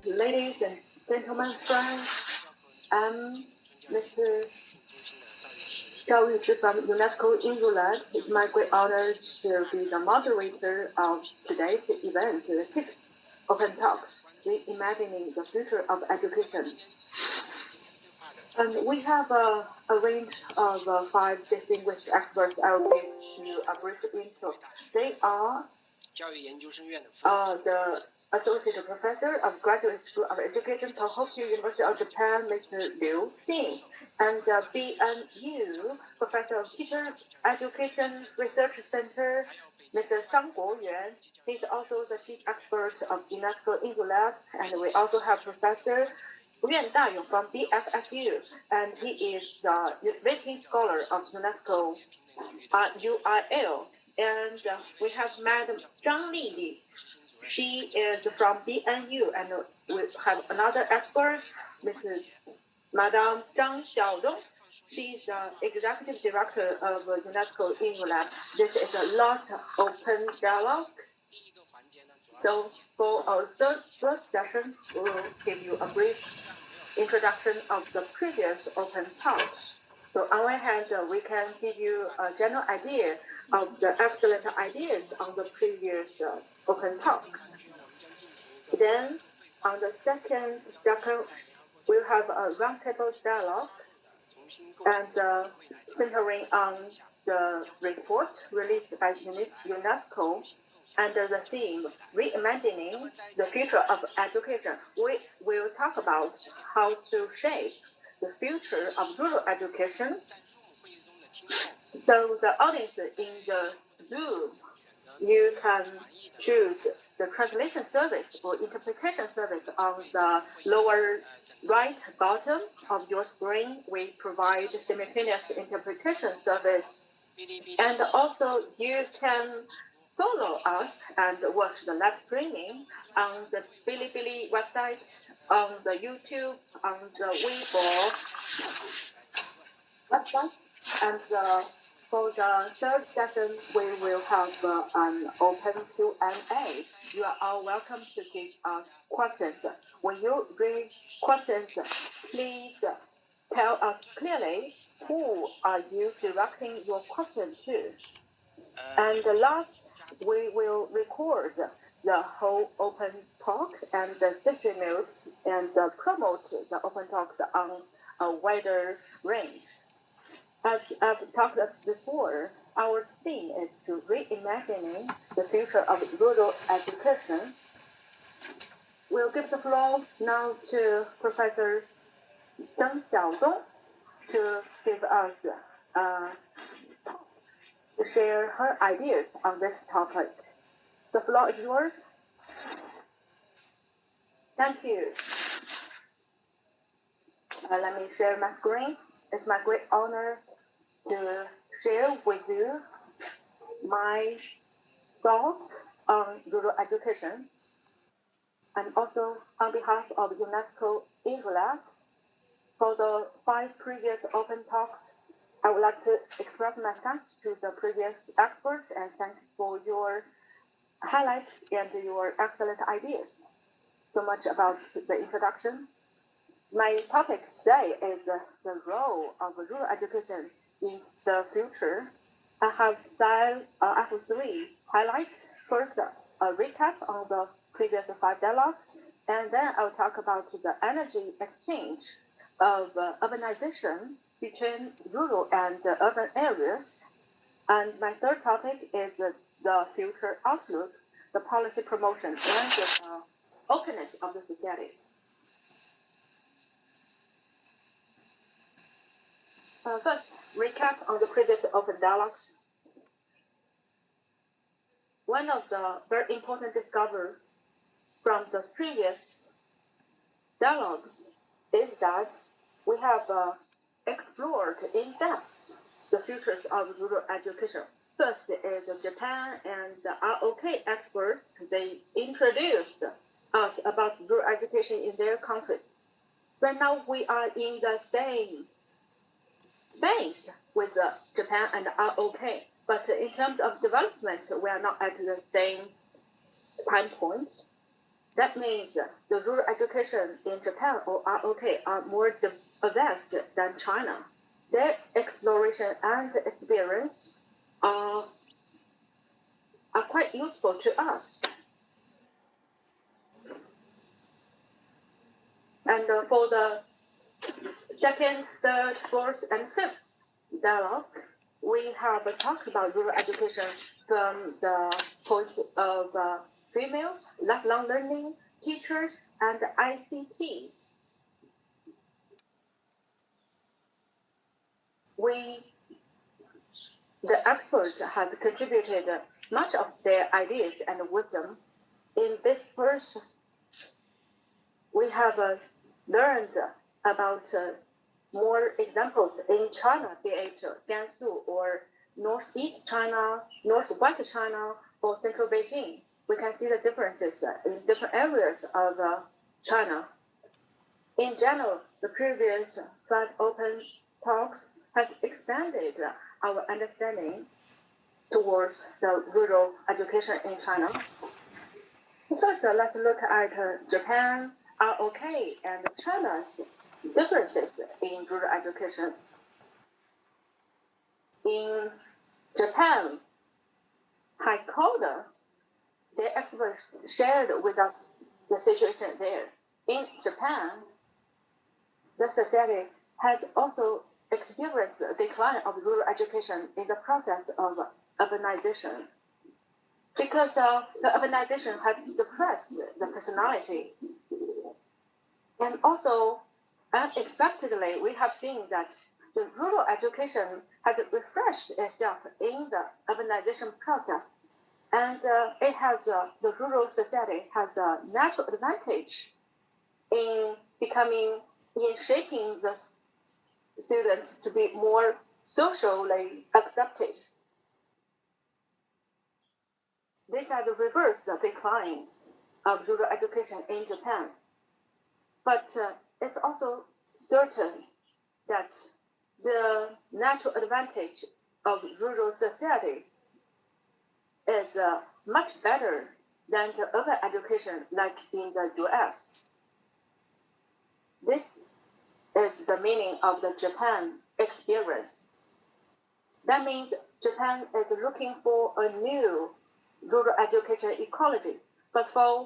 Ladies and gentlemen, friends, I'm Mr. Zhao Yushi from UNESCO England. It's my great honor to be the moderator of today's event, the sixth Open Talks, Reimagining the Future of Education. And we have a range of five distinguished experts. I will give you a brief intro. They are the Associate Professor of Graduate School of Education, Tohoku University of Japan, Mr. Liu Xing, and the BNU Professor of Teacher Education Research Center, Mr. Sang Guoyuan. He's also the chief expert of UNESCO England, and we also have Professor Yuan Dayong from BFSU, and he is the visiting scholar of UNESCO UIL. And we have Madam Zhang Lili. She is from BNU, and we have another expert, Mrs. Madame Zhang Xiaodong. She is the executive director of UNESCO England. This is a lot open dialogue. So for our first session, we will give you a brief introduction of the previous open talk. So on one hand, we can give you a general idea of the excellent ideas on the previous open talks. Then on the second, we'll have a roundtable dialogue and centering on the report released by UNESCO under the theme Reimagining the Future of Education. We will talk about how to shape the future of rural education. So the audience in the Zoom, you can choose the translation service or interpretation service on the lower right bottom of your screen. We provide simultaneous interpretation service. And also you can follow us and watch the live streaming on the Bilibili website, on the YouTube, on the Weibo website. And for the third session, we will have an open Q&A. You are all welcome to give us questions. When you bring questions, please tell us clearly who are you directing your question to. And last, we will record the whole open talk and distribute and promote the open talks on a wider range. As I've talked before, our theme is to reimagining the future of rural education. We'll give the floor now to Professor Zhang Xiaodong to give us to share her ideas on this topic. The floor is yours. Thank you. Let me share my screen. It's my great honor to share with you my thoughts on rural education. And also on behalf of UNESCO England, for the 5 previous open talks, I would like to express my thanks to the previous experts and thanks for your highlights and your excellent ideas. So much about the introduction. My topic today is the role of rural education in the future. I have 3 highlights. First, a recap on the previous 5 dialogues, and then I'll talk about the energy exchange of urbanization between rural and urban areas. And my third topic is the future outlook, the policy promotion, and the openness of the society. First, recap on the previous open dialogues. One of the very important discoveries from the previous dialogues is that we have explored in depth the futures of rural education. First is Japan and the ROK experts. They introduced us about rural education in their countries. Right now, we are in the same space with Japan and ROK, but in terms of development, we are not at the same time point. That means the rural education in Japan or ROK are more advanced than China. Their exploration and experience are, are quite useful to us. And for the second, third, fourth, and fifth dialogue, we have talked about rural education from the point of females, lifelong learning, teachers, and ICT. We, the experts, have contributed much of their ideas and wisdom. In this first, we have learned about more examples in China, be it Gansu or Northeast China, Northwest China, or Central Beijing. We can see the differences in different areas of China. In general, the previous five open talks have expanded our understanding towards the rural education in China. First, let's look at Japan, ROK, and China's differences in rural education. In Japan, Haikoda, the experts shared with us the situation there. In Japan, the society has also experienced the decline of rural education in the process of urbanization. Because the urbanization has suppressed the personality. And also, unexpectedly, we have seen that the rural education has refreshed itself in the urbanization process. And it has, the rural society has a natural advantage in shaping the students to be more socially accepted. This has reversed the decline of rural education in Japan. But it's also certain that the natural advantage of rural society is much better than the urban education like in the US. This is the meaning of the Japan experience. That means Japan is looking for a new rural education ecology. But for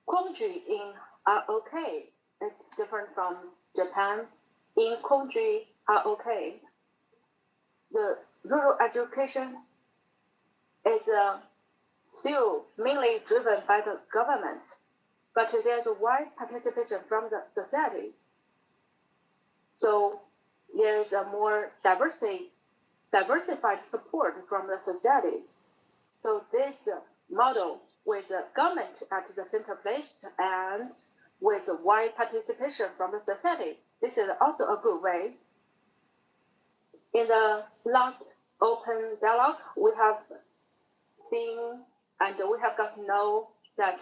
Kongji in ROK, it's different from Japan. In Kongji ROK, the rural education is still mainly driven by the government, but there's a wide participation from the society. So there's a more diversified support from the society. So this model with the government at the center place and with wide participation from the society, this is also a good way. In the last open dialogue, we have seen and we have got to know that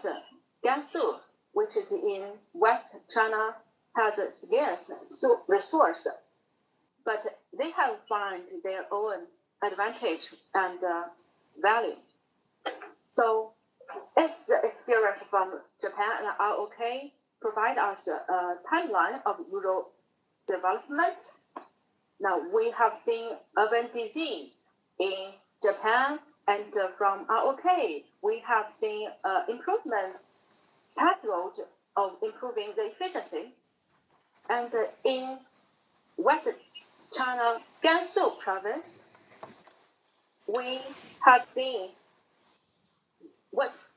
Gansu, which is in West China, has a scarce resource, but they have found their own advantage and value. So its experience from Japan and ROK provide us a timeline of rural development. Now we have seen urban disease in Japan, and from ROK we have seen improvements, path road of improving the efficiency. And in West China, Gansu province, we have seen what's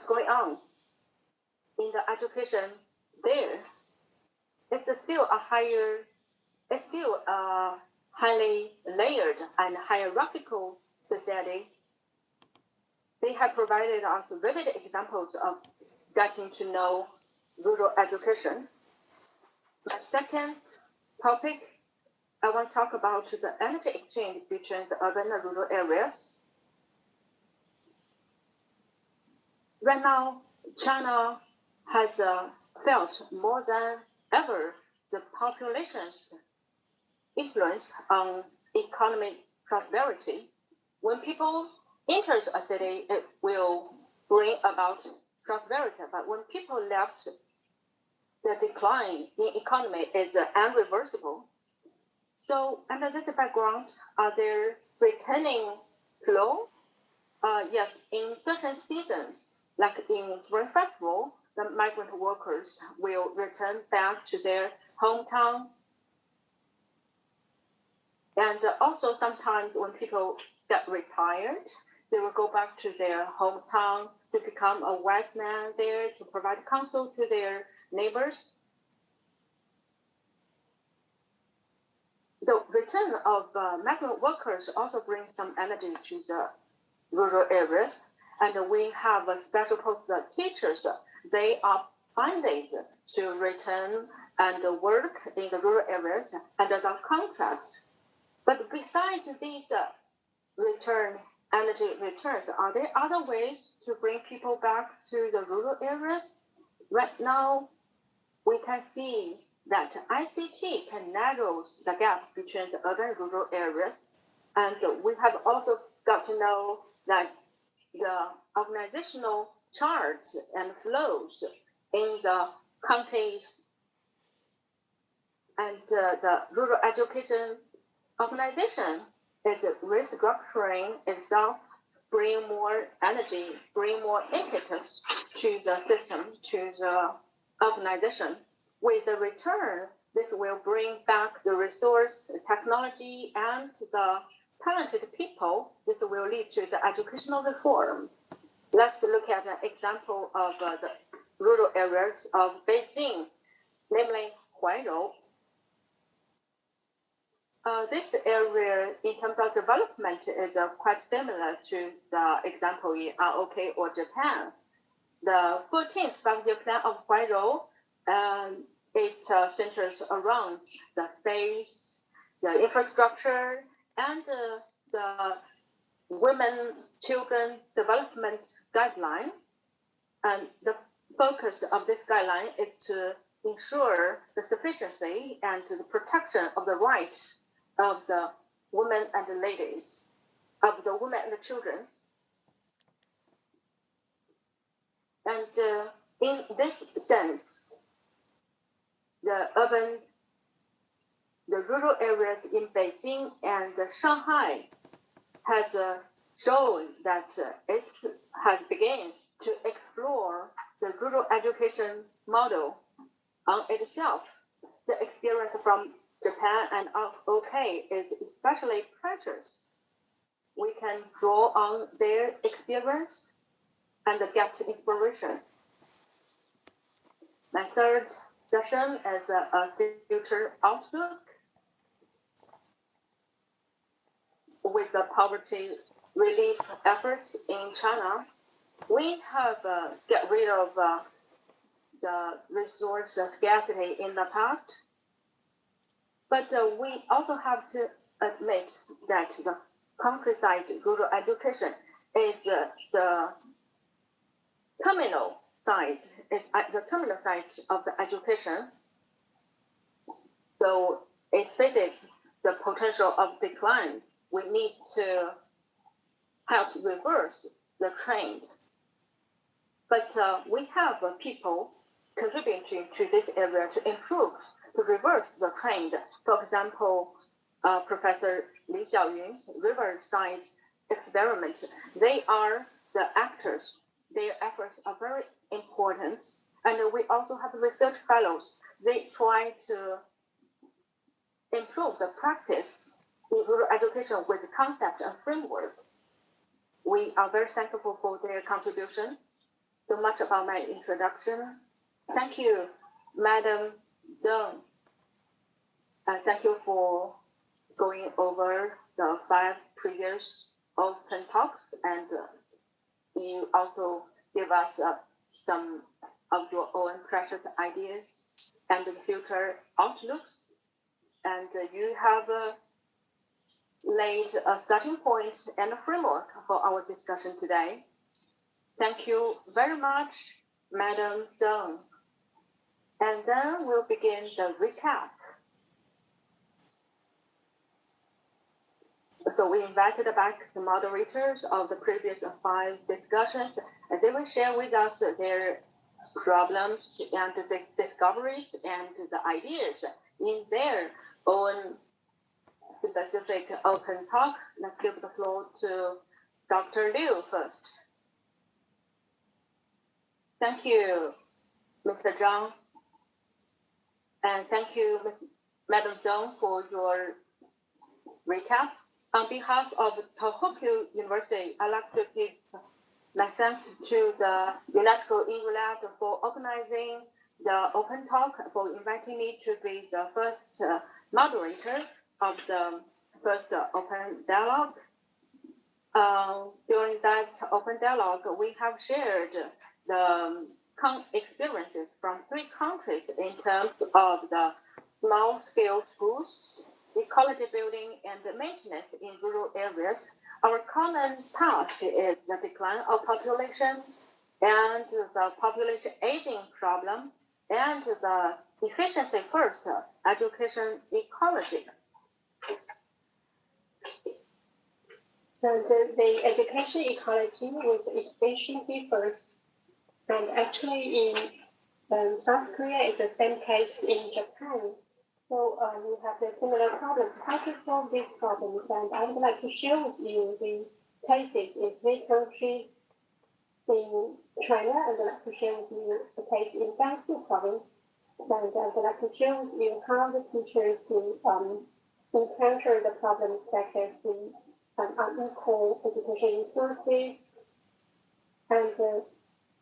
going on in the education there. It's still a highly layered and hierarchical society. They have provided us vivid examples of getting to know rural education. The second topic, I want to talk about the energy exchange between the urban and rural areas. Right now, China has felt more than ever the population's influence on economic prosperity. When people enter a city, it will bring about prosperity. But when people left, the decline in economy is irreversible. So under this background, are there returning flow? Yes, in certain seasons, like in Spring Festival, the migrant workers will return back to their hometown. And also sometimes when people get retired, they will go back to their hometown to become a wise man there, to provide counsel to their neighbors. The return of migrant workers also brings some energy to the rural areas. And we have a special post teachers. They are funded to return and work in the rural areas under the contract. But besides these energy returns, are there other ways to bring people back to the rural areas? Right now, we can see that ICT can narrow the gap between the urban and rural areas. And we have also got to know that the organizational charts and flows in the counties and the rural education organization is restructuring itself, bring more energy, bring more impetus to the system, to the organization. With the return, this will bring back the resource, the technology, and the talented people. This will lead to the educational reform. Let's look at an example of the rural areas of Beijing, namely Huairou. This area, in terms of development, is quite similar to the example in ROK or Japan. The 14th five-year plan of Huairou, it centers around the space, the infrastructure, and the women, children development guideline. And the focus of this guideline is to ensure the sufficiency and the protection of the rights of the women and the ladies, of the women and the children. And in this sense, the rural areas in Beijing and Shanghai has shown that it has begun to explore the rural education model on itself. The experience from Japan and OK is especially precious. We can draw on their experience and get inspirations. My third session is a future outlook with the poverty relief efforts in China. We have get rid of the resource scarcity in the past, but we also have to admit that the countryside rural education is the terminal side, of the education. So it faces the potential of decline. We need to help reverse the trend. But we have people contributing to this area to improve, to reverse the trend. For example, Professor Li Xiaoyun's river science experiment. They are the actors. Their efforts are very important. And we also have research fellows. They try to improve the practice in rural education with the concept and framework. We are very thankful for their contribution. So much about my introduction. Thank you, Madam Zheng. Thank you for going over the 5 previous open talks, and you also give us some of your own precious ideas and the future outlooks. And you have laid a starting point and a framework for our discussion today. Thank you very much, Madam Zheng. And then we'll begin the recap. So we invited back the moderators of the previous 5 discussions, and they will share with us their problems and the discoveries and the ideas in their own specific open talk. Let's give the floor to Dr. Liu first. Thank you, Mr. Zhang, and thank you, Madam Zhang, for your recap. On behalf of Tohoku University, I'd like to give my thanks to the UNESCO Lab for organizing the open talk, for inviting me to be the first moderator of the first open dialogue. During that open dialogue, we have shared the experiences from 3 countries in terms of the small-scale schools, ecology building, and maintenance in rural areas. Our common task is the decline of population and the population aging problem and the efficiency first education ecology. And the education ecology was efficiency first. And actually in South Korea, it's the same case in Japan. So we have the similar problems. How to solve these problems? And I would like to share with you the cases in 3 countries in China. I would like to share with you the case in Gansu province. And I would like to share with you how the teachers encounter the problems such as the unequal education resources. And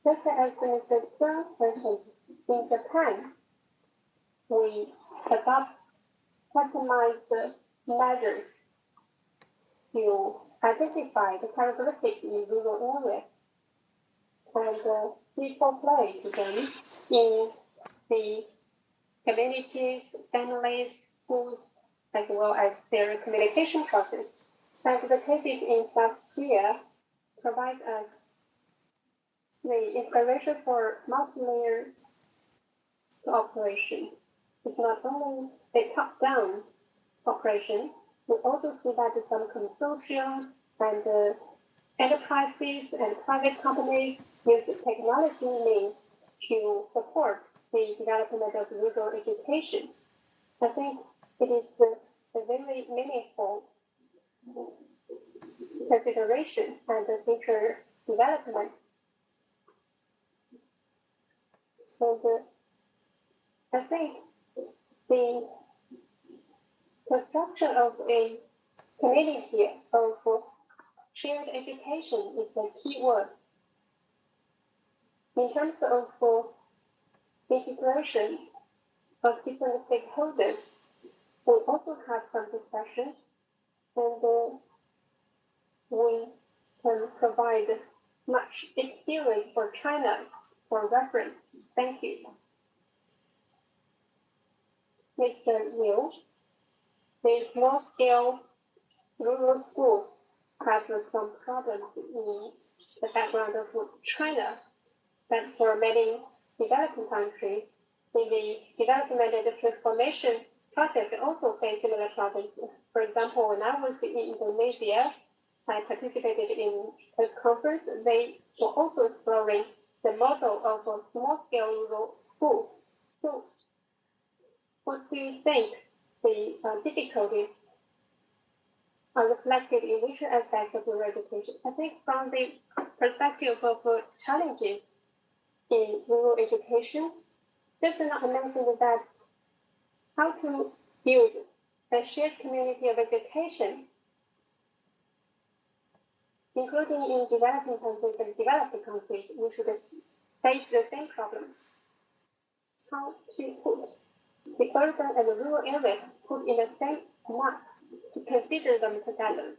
just as Mr. Zhang mentioned, in Japan, we adopt customized measures to identify the characteristics in rural areas and people play to them in the communities, families, schools, as well as their communication process. And the cases in South Korea provide us the inspiration for multi-layer cooperation. It's not only a top-down cooperation, we also see that some consortium and enterprises and private companies use technology means to support the development of rural education. I think it is a very meaningful consideration and the future development. And I think the construction of a community of shared education is the key word. In terms of integration of different stakeholders, we also have some discussion, and we can provide much experience for China for reference. Thank you. Mr. Liu, the small-scale rural schools have some problems in the background of China, but for many developing countries, in the development and the transformation process also face similar problems. For example, when I was in Indonesia, I participated in a conference. They were also exploring the model of a small-scale rural school. So, what do you think the difficulties are reflected in which aspect of rural education? I think from the perspective of challenges in rural education, just now I mentioned that how to build a shared community of education, including in developing countries and developing countries, we should face the same problem. How to put the urban and the rural areas put in the same map to consider them together.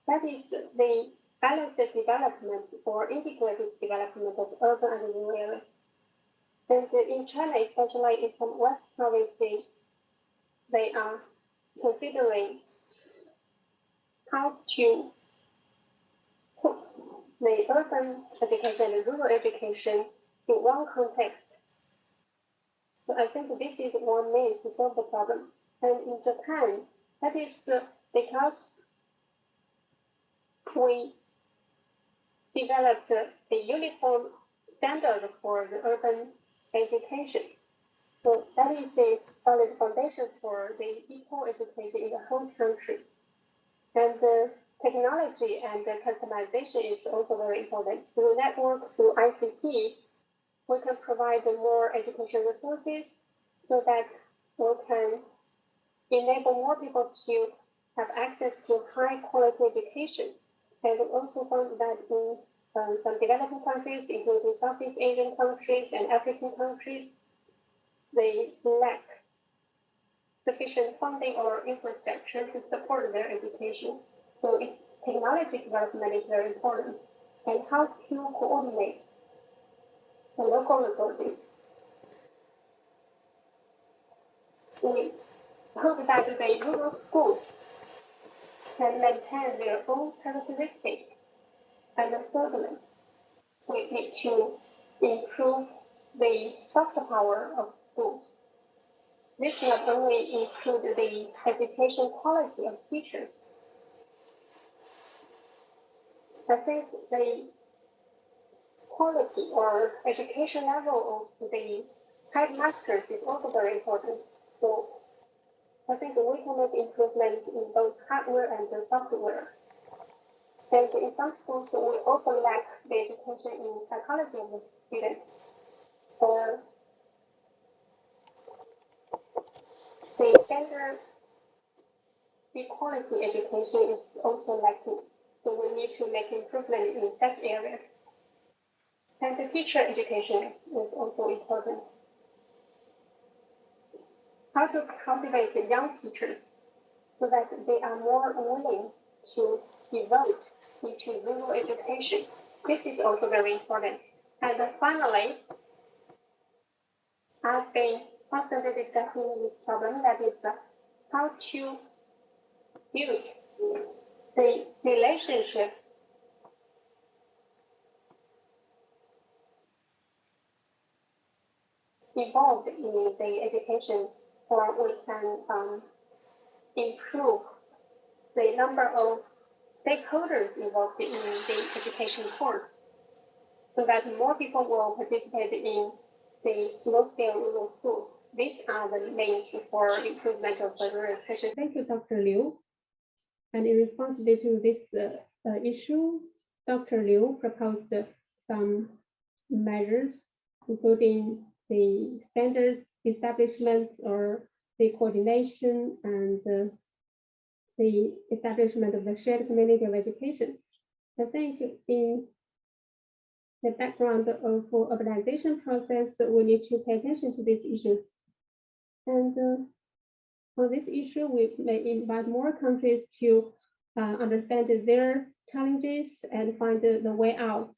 That is the balanced development or integrated development of urban and rural areas. And in China, especially in some west provinces, they are considering how to put the urban education and rural education in one context. So I think this is one means to solve the problem. And in Japan, that is because we developed a uniform standard for the urban education. So that is a solid foundation for the equal education in the whole country. And the technology and the customization is also very important. Through network, through ICT, we can provide more education resources so that we can enable more people to have access to high quality education. And we also found that in some developing countries, including Southeast Asian countries and African countries, they lack sufficient funding or infrastructure to support their education. So technology development is very important, and how to coordinate the local resources. We hope that the rural schools can maintain their own characteristics. And thirdly, we need to improve the soft power of schools. This not only includes the education quality of teachers. I think the quality or education level of the headmasters is also very important. So I think we can make improvements in both hardware and the software. And in some schools, we also lack the education in psychology of the student, or the gender equality education is also lacking. So we need to make improvement in such areas. And the teacher education is also important. How to cultivate the young teachers so that they are more willing to devote into rural education. This is also very important. And finally, I've been constantly discussing this problem, that is how to build the relationship involved in the education, or we can improve the number of stakeholders involved in the education course, so that more people will participate in the small-scale rural schools. These are the means for improvement of the rural education. Thank you, Dr. Liu. And in response to this issue, Dr. Liu proposed some measures, including the standard establishment or the coordination and the establishment of the shared community of education. I think in the background of urbanization process, we need to pay attention to these issues. And on this issue, we may invite more countries to understand their challenges and find the way out.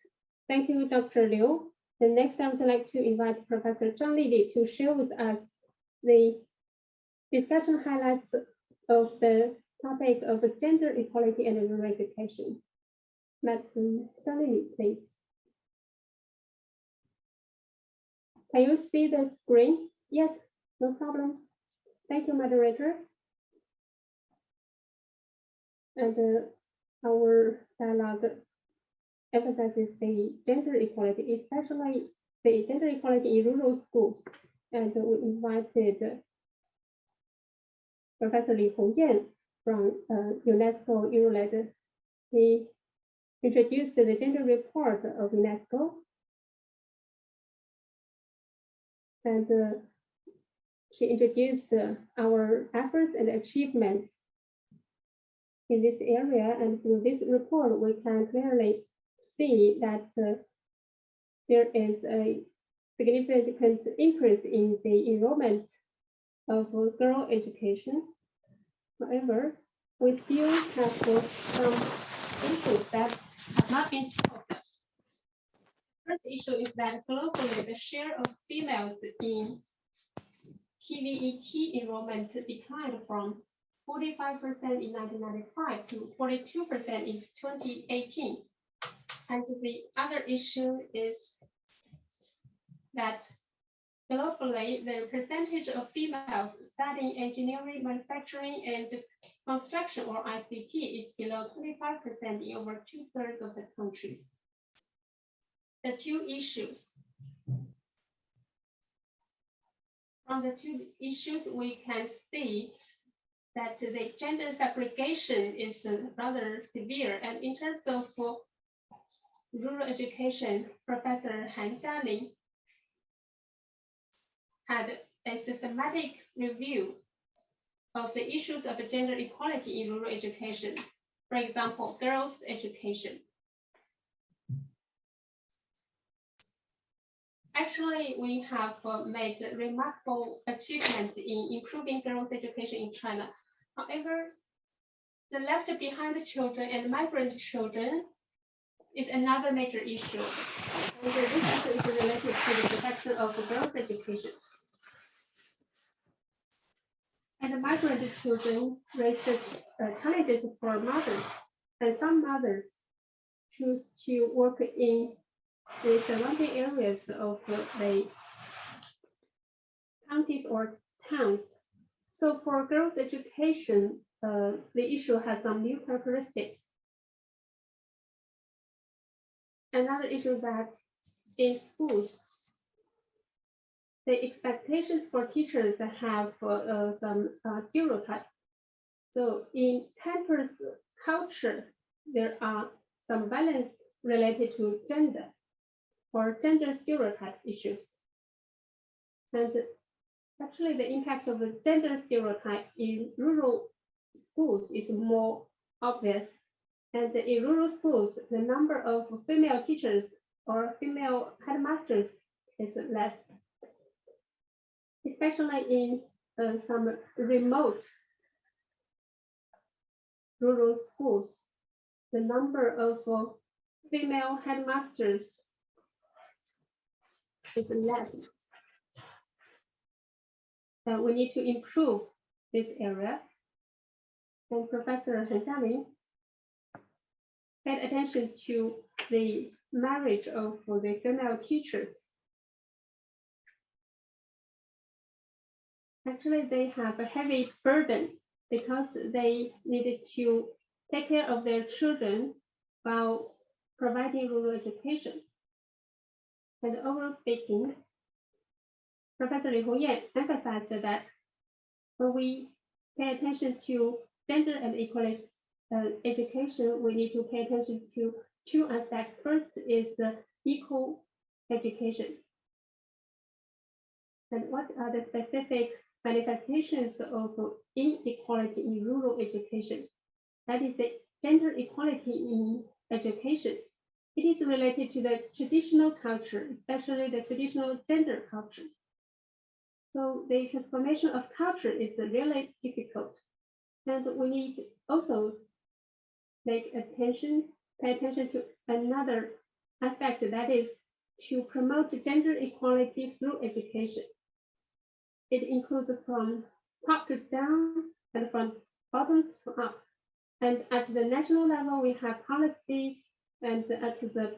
Thank you, Dr. Liu. And next, I would like to invite Professor Zhang Lili to share with us the discussion highlights of the topic of gender equality and rural education. Madam Zhang Lili, please. Can you see the screen? Yes, no problem. Thank you, moderator. And our dialogue emphasizes the gender equality, especially the gender equality in rural schools. And we invited Professor Li Hongyan from UNESCO Eurolet. He introduced the gender report of UNESCO. And she introduced our efforts and achievements in this area. And through this report, we can clearly see that there is a significant increase in the enrollment of girl education. However, we still have some issues that have not been solved. First issue is that globally, the share of females in TVET enrollment declined from 45% in 1995 to 42% in 2018. And the other issue is that globally, the percentage of females studying engineering, manufacturing, and construction or ICT is below 25% in over 2/3 of the countries. The two issues. From the two issues, we can see that the gender segregation is rather severe. And in terms of rural education, Professor Han Jianing had a systematic review of the issues of gender equality in rural education. For example, girls' education. Actually, we have made remarkable achievements in improving girls' education in China. However, the left behind children and migrant children is another major issue. And this issue is related to the protection of girls' education. And migrant children raise the challenges for mothers, and some mothers choose to work in the surrounding areas of the counties or towns. So for girls' education, the issue has some new characteristics. Another issue that in schools, the expectations for teachers have some stereotypes. So in campus culture, there are some violence related to gender or gender stereotypes issues. And actually the impact of the gender stereotype in rural schools is more obvious. And in rural schools, the number of female teachers or female headmasters is less, especially in some remote rural schools. The number of female headmasters is less. We need to improve this area. And Professor Han Jianing paid attention to the marriage of the female teachers. Actually, they have a heavy burden because they needed to take care of their children while providing rural education. And overall speaking, Professor Li Hongyan emphasized that when we pay attention to gender and equality education, we need to pay attention to two aspects. First is the equal education. And what are the specific manifestations of inequality in rural education? That is the gender equality in education. It is related to the traditional culture, especially the traditional gender culture. So the transformation of culture is really difficult. And we need also pay attention to another aspect, that is to promote gender equality through education. It includes from top to down and from bottom to up. And at the national level, we have policies, and at the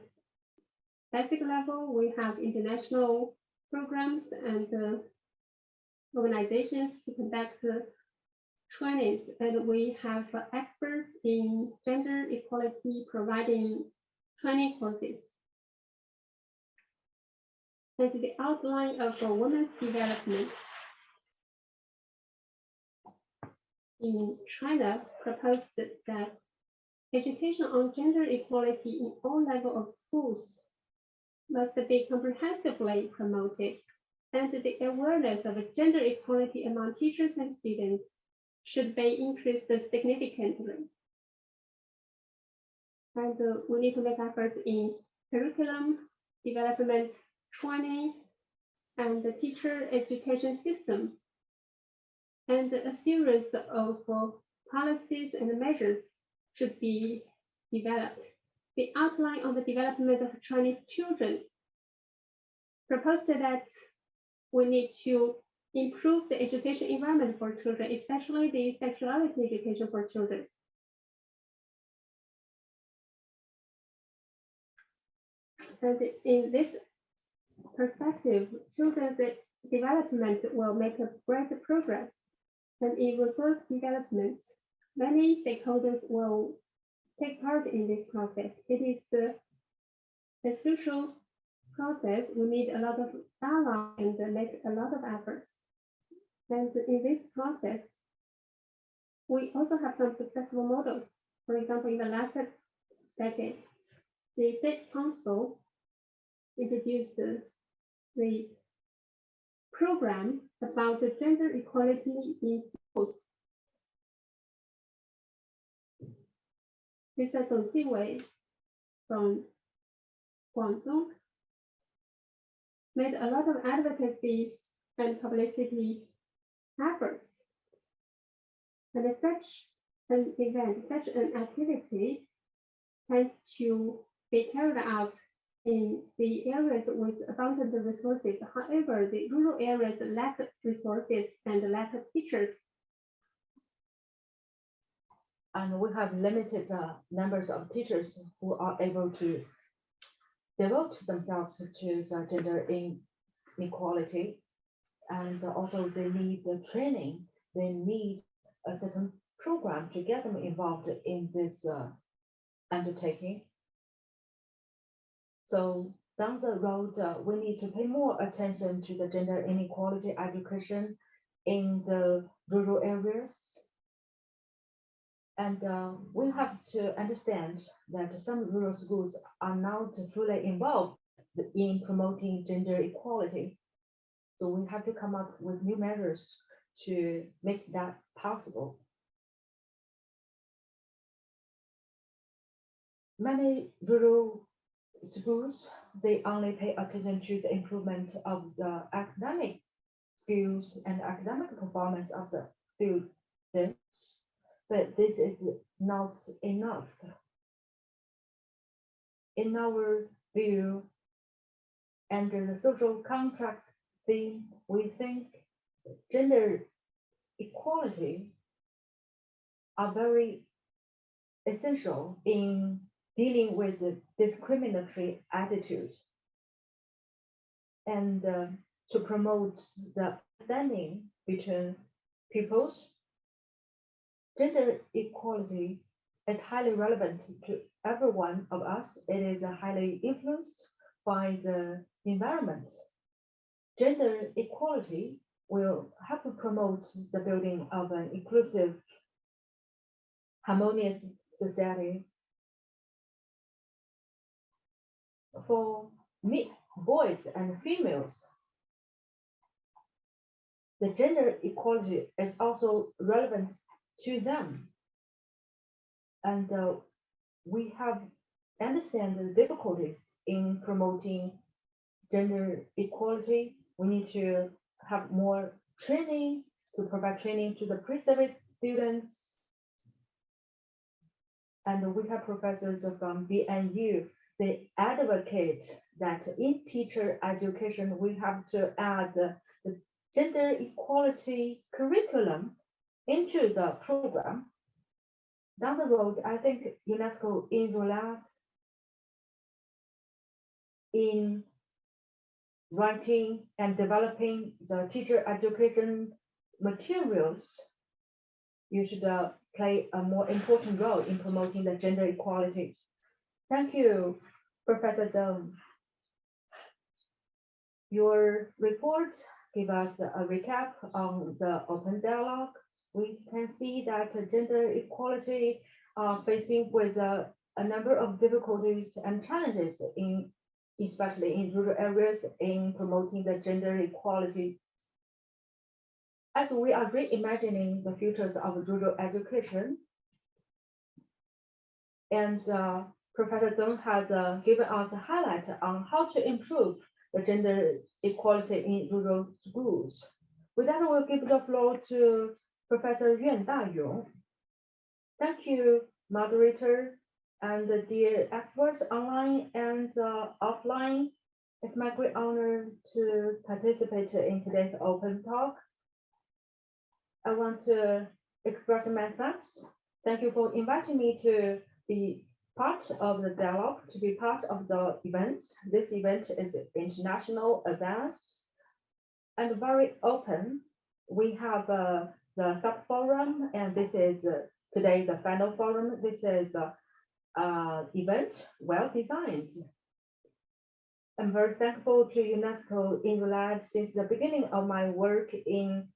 basic level, we have international programs and organizations to conduct trainings, and we have experts in gender equality providing training courses. And the outline of women's development in China proposed that education on gender equality in all levels of schools must be comprehensively promoted, and the awareness of gender equality among teachers and students should be increased significantly. And we need to make efforts in curriculum development, training, and the teacher education system. And a series of policies and measures should be developed. The outline of the development of Chinese children proposed that we need to improve the education environment for children, especially the sexuality education for children. And in this perspective, children's development will make a great progress. And in resource development, many stakeholders will take part in this process. It is a social process. We need a lot of dialogue and make a lot of efforts. And in this process, we also have some successful models. For example, in the last decade, the State Council introduced the program about the gender equality in schools. Mr. Dong Jiwei from Guangdong made a lot of advocacy and publicity efforts. And such an event, such an activity tends to be carried out in the areas with abundant resources. However, the rural areas lack resources and lack teachers. And we have limited numbers of teachers who are able to devote themselves to the gender inequality. And also they need the training, they need a certain program to get them involved in this undertaking. So down the road, we need to pay more attention to the gender inequality education in the rural areas. And we have to understand that some rural schools are not fully involved in promoting gender equality. So we have to come up with new measures to make that possible. Many rural schools, they only pay attention to the improvement of the academic skills and academic performance of the students, but this is not enough. In our view, under the social contract theme, we think gender equality are very essential in dealing with the discriminatory attitude and to promote the understanding between peoples. Gender equality is highly relevant to every one of us. It is highly influenced by the environment. Gender equality will help to promote the building of an inclusive, harmonious society. For boys and females, the gender equality is also relevant to them. And we have understand the difficulties in promoting gender equality. We need to have more training, to provide training to the pre-service students. And we have professors from BNU. They advocate that in teacher education, we have to add the gender equality curriculum into the program. Down the road, I think UNESCO enrolls in writing and developing the teacher education materials. You should play a more important role in promoting the gender equality. Thank you, Professor Zhang. Your report gave us a recap on the open dialogue. We can see that gender equality are facing with a number of difficulties and challenges especially in rural areas in promoting the gender equality. As we are reimagining the futures of rural education, and Professor Zheng has given us a highlight on how to improve the gender equality in rural schools. With that, we'll give the floor to Professor Yuan Dayong. Thank you, moderator, and the dear experts online and offline. It's my great honor to participate in today's open talk. I want to express my thanks. Thank you for inviting me to be part of the dialogue, to be part of the event. This event is international advanced and very open. We have the sub-forum, and this is today, the final forum. This is a event well designed. I'm very thankful to UNESCO in Riyadh since the beginning of my work in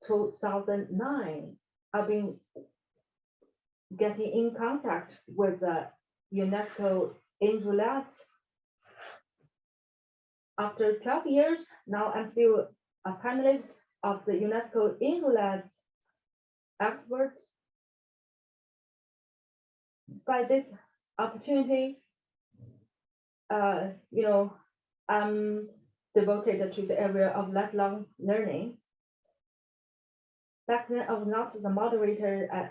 2009. I've been getting in contact with UNESCO in Riyadh. After 12 years, now I'm still a panelist of the UNESCO in Riyadh expert. By this opportunity, I'm devoted to the area of lifelong learning. Back then, I was not the moderator, I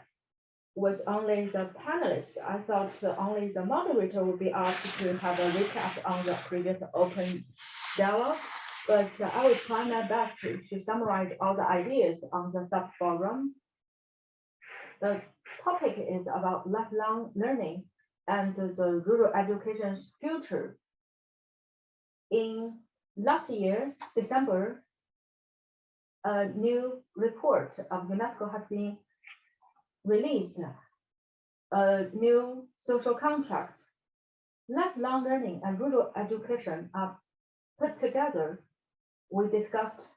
was only the panelist. I thought only the moderator would be asked to have a recap on the previous open dialogue, but I will try my best to summarize all the ideas on the sub-forum. The topic is about lifelong learning and the rural education's future. In last year, December, a new report of UNESCO has been released, a new social contract. Lifelong learning and rural education are put together. We discussed,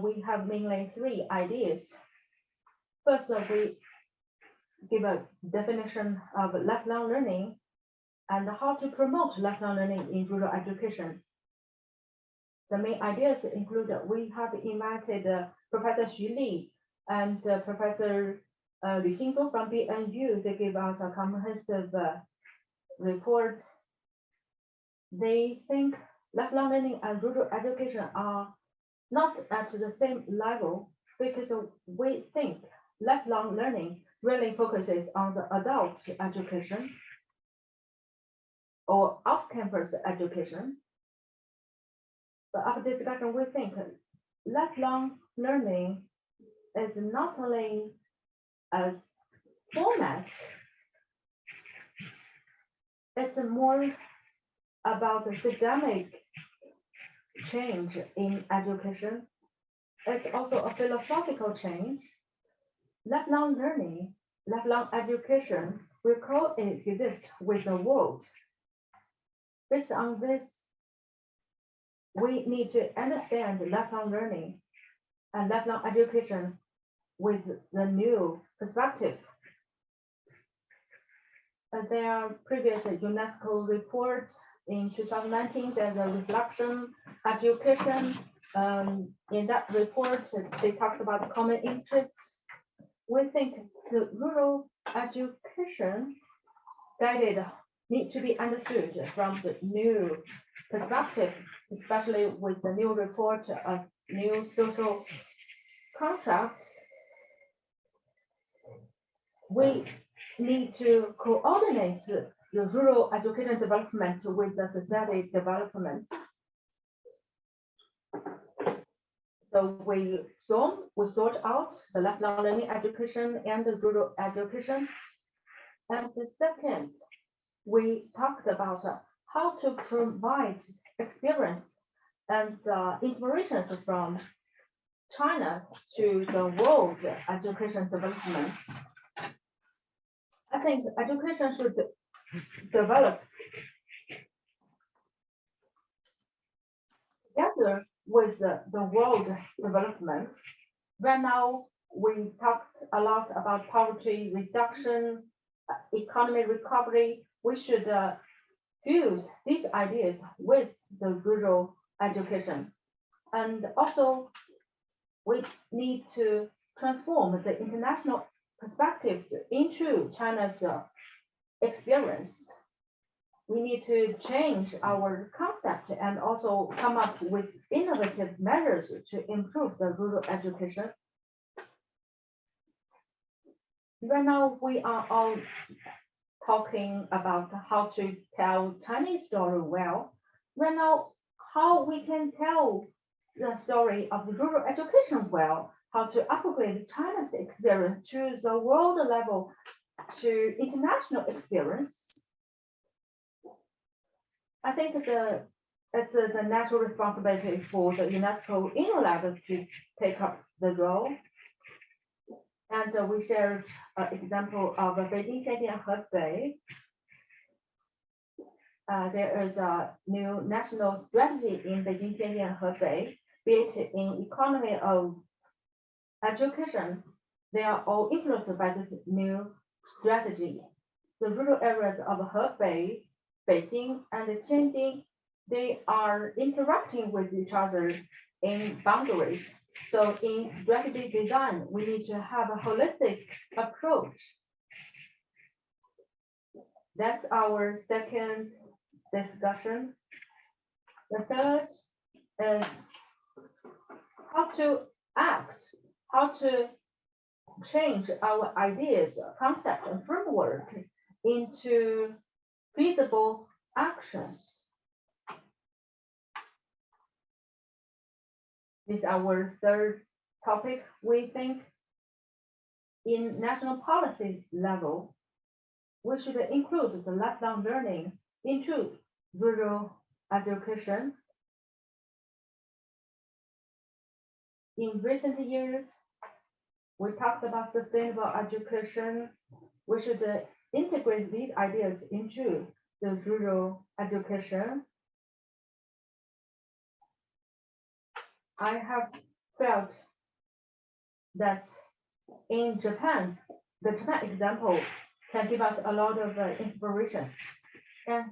we have mainly three ideas. First, we give a definition of lifelong learning and how to promote lifelong learning in rural education. The main ideas include we have invited Professor Xu Li and Professor Liu Xingdong from BNU. They gave us a comprehensive report. They think lifelong learning and rural education are not at the same level because we think lifelong learning really focuses on the adult education or off-campus education. But after discussion, we think lifelong learning is not only as format, it's more about the systemic change in education. It's also a philosophical change. Lifelong learning, lifelong education will coexist with the world. Based on this, we need to understand lifelong learning and lifelong education with the new perspective. There are previous UNESCO reports in 2019, there's a reflection education. In that report, they talked about common interests. We think the rural education guided need to be understood from the new perspective, especially with the new report of new social contracts. We need to coordinate the rural education development with the society development. So we sort out the lifelong learning education and the rural education. And the second, we talked about how to provide experience and inspirations from China to the world education development. I think education should develop together with the world development. Right now, we talked a lot about poverty reduction, economy recovery. We should fuse these ideas with the rural education. And also, we need to transform the international perspectives into China's experience. We need to change our concept and also come up with innovative measures to improve the rural education. Right now, we are all talking about how to tell Chinese story well. Right now, how we can tell the story of rural education well, how to upgrade China's experience to the world level, to international experience. I think the it's the natural responsibility for the UNESCO Inno Lab to take up the role. And we shared an example of Beijing, Tianjin, and Hebei. There is a new national strategy in Beijing, Tianjin, and Hebei, be it in economy of education. They are all influenced by this new strategy. The rural areas of Hebei, Beijing, and Tianjin, they are interacting with each other in boundaries. So in strategy design, we need to have a holistic approach. That's our second discussion. The third is how to act, how to change our ideas, concept, and framework into feasible actions. This is our third topic. We think in national policy level, we should include the lifelong learning into rural education. In recent years, we talked about sustainable education. We should integrate these ideas into the rural education. I have felt that in Japan, the Japan example can give us a lot of inspirations. And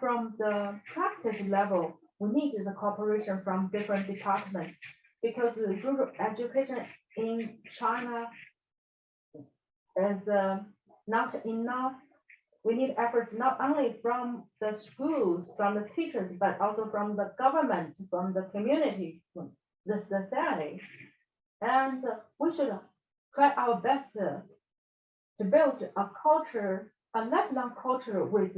from the practice level, we need the cooperation from different departments because the rural education in China is not enough. We need efforts not only from the schools, from the teachers, but also from the government, from the community, from the society. And we should try our best to build a culture, a lifelong culture with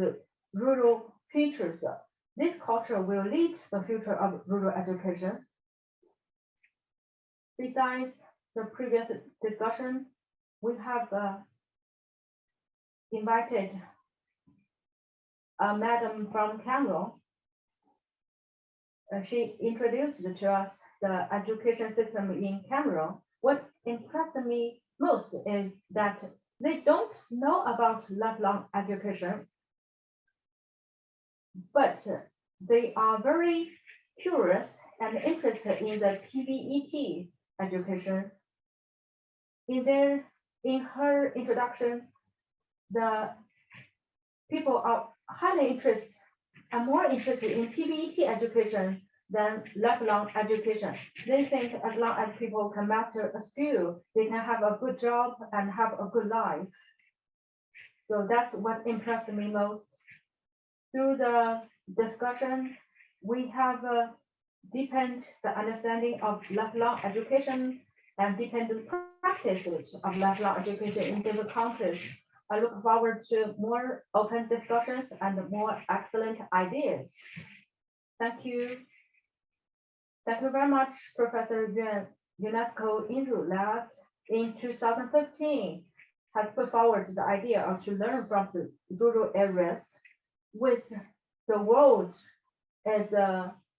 rural features. This culture will lead the future of rural education. Besides the previous discussion, we have invited a madam from Cameroon. She introduced to us the education system in Cameroon. What impressed me most is that they don't know about lifelong education, but they are very curious and interested in the TVET education. In her introduction, the people are highly interested and more interested in TVET education than lifelong education. They think as long as people can master a skill, they can have a good job and have a good life. So that's what impressed me most. Through the discussion, we have deepened the understanding of lifelong education and deepened the practices of lifelong education in different countries. I look forward to more open discussions and more excellent ideas. Thank you. Thank you very much, Professor Yuan. UNESCO Inro Lab in 2015 has put forward the idea of to learn from the rural areas with the world as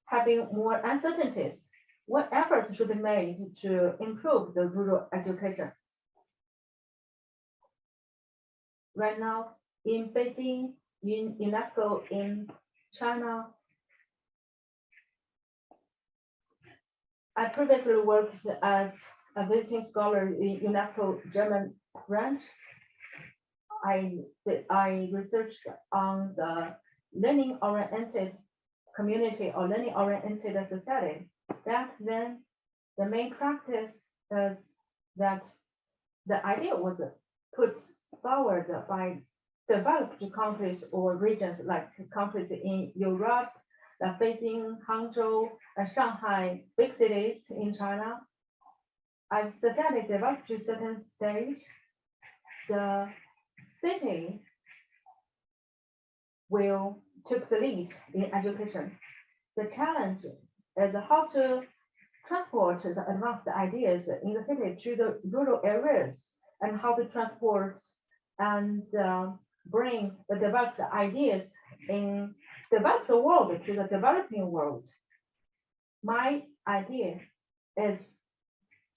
having more uncertainties. What efforts should be made to improve the rural education? Right now in Beijing, in UNESCO in China, I previously worked as a visiting scholar in UNESCO German branch. I researched on the learning-oriented community or learning-oriented society. Back then, the main practice is that the idea was put forward by developed countries or regions like countries in Europe, like Beijing, Hangzhou, and Shanghai, big cities in China. As society developed to a certain stage, the city will take the lead in education. The challenge is how to transport the advanced ideas in the city to the rural areas and how to transport and bring the developed ideas in developed world to the developing world. My idea is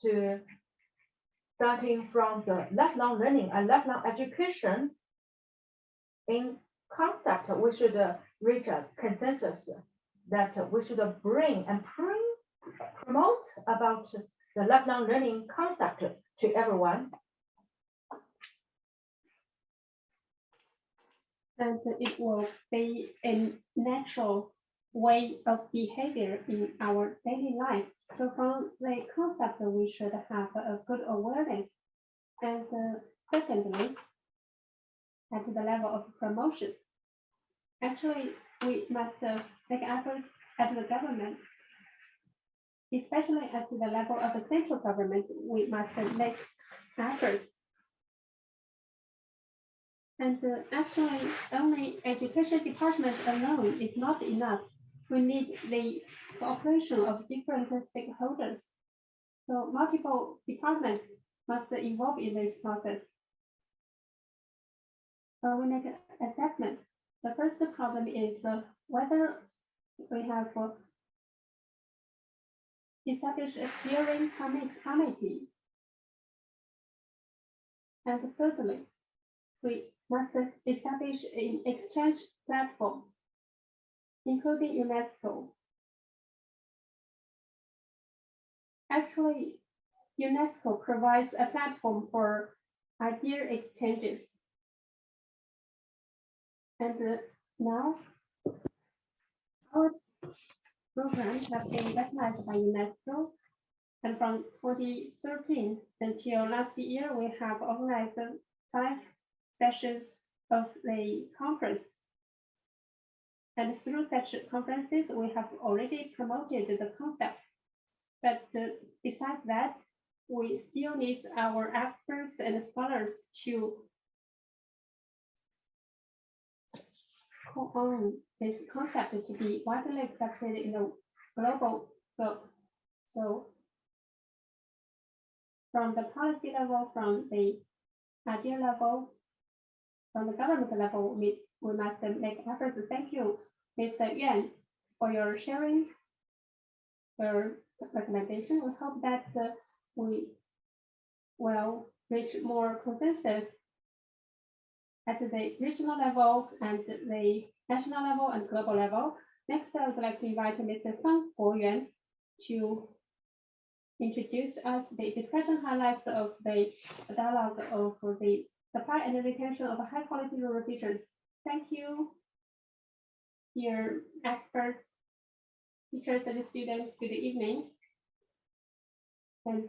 to starting from the lifelong learning and lifelong education in concept, we should reach a consensus that we should bring and promote about the lifelong learning concept to everyone. And it will be a natural way of behavior in our daily life. So from the concept, we should have a good awareness. And secondly, at the level of promotion, actually, we must make efforts at the government, especially at the level of the central government. We must make efforts. And actually, only education department alone is not enough. We need the cooperation of different stakeholders. So multiple departments must involve in this process. We make an assessment. The first problem is whether we have established a steering committee. And thirdly, we must establish an exchange platform, including UNESCO. Actually, UNESCO provides a platform for idea exchanges. And now, our programs have been recognized by UNESCO. And from 2013 until last year, we have organized 5 sessions of the conference. And through such conferences, we have already promoted the concept. But besides that, we still need our experts and scholars to call on this concept to be widely accepted in the global scope. So from the policy level, from the idea level, from the government level, we must make efforts. Thank you, Mr. Yuan, for your sharing, your recommendation. We hope that we will reach more consensus at the regional level and the national level and global level. Next, I would like to invite Mr. Sang Yuan to introduce us the discussion highlights of the dialogue of the supply and retention of high quality rural teachers. Thank you, dear experts, teachers and students. Good evening. And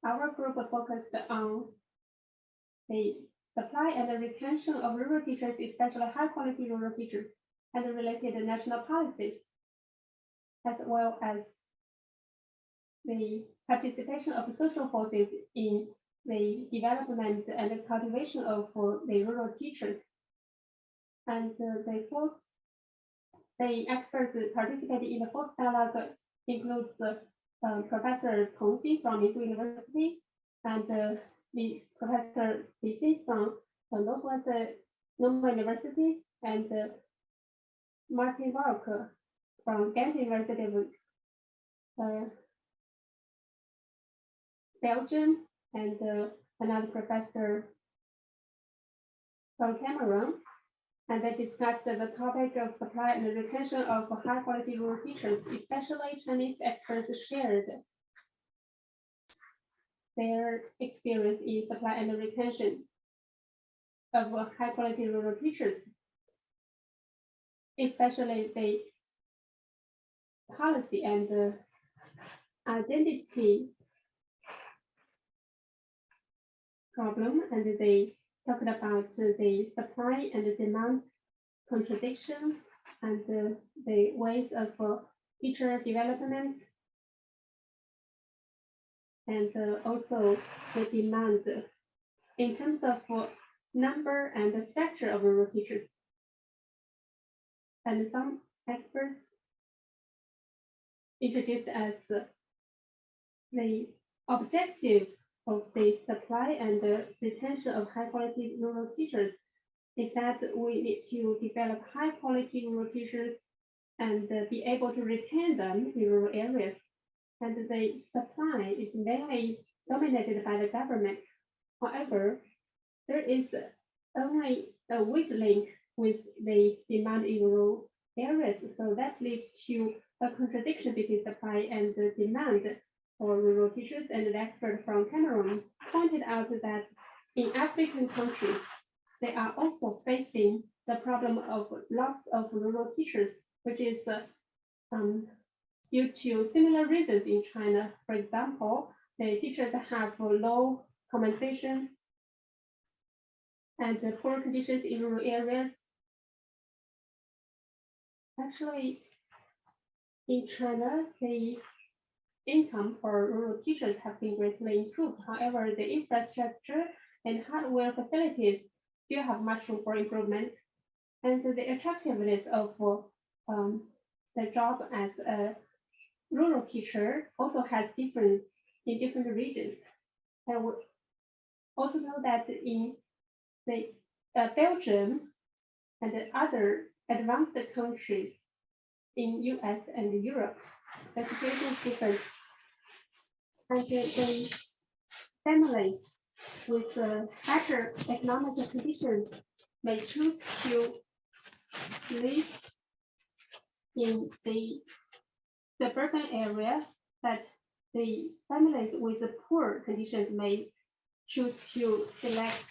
our group focused on the supply and retention of rural teachers, especially high quality rural teachers, and the related national policies, as well as the participation of social forces in the development and the cultivation of the rural teachers. And the experts participating in the fourth dialogue includes Professor Tong Xin from Minzu University and the Professor Li Xin from Northwest Normal University and Martin Walker from Ghent University of Belgium, and another professor from Cameroon, and they discussed the topic of supply and retention of high quality rural teachers. Especially Chinese experts shared their experience in supply and retention of high quality rural teachers, especially the policy and identity problem, and they talked about the supply and the demand contradiction and the ways of teacher development, and also the demand in terms of number and the structure of rural teachers. And some experts introduced as the objective of the supply and the retention of high quality rural teachers is that we need to develop high quality rural teachers and be able to retain them in rural areas. And the supply is mainly dominated by the government. However, there is only a weak link with the demand in rural areas. So that leads to a contradiction between supply and the demand for rural teachers. And the expert from Cameroon pointed out that in African countries, they are also facing the problem of loss of rural teachers, which is due to similar reasons in China. For example, the teachers have low compensation and poor conditions in rural areas. Actually, in China, the income for rural teachers have been greatly improved. However, the infrastructure and hardware facilities still have much room for improvement. And the attractiveness of the job as a rural teacher also has difference in different regions. And we also know that in the Belgium and the other advanced countries in US and Europe, the situation is different. And the families with better economic conditions may choose to live in the suburban area, but the families with the poor conditions may choose to select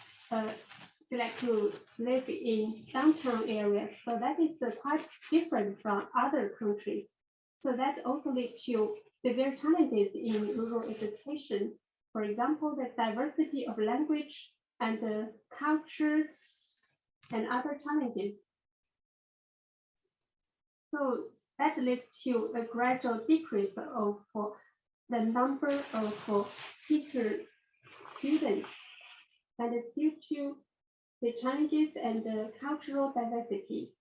to live in downtown areas. So that is quite different from other countries. So that also leads to severe challenges in rural education. For example, the diversity of language and cultures and other challenges. So that leads to a gradual decrease of the number of teacher students, and due to the challenges and the cultural diversity,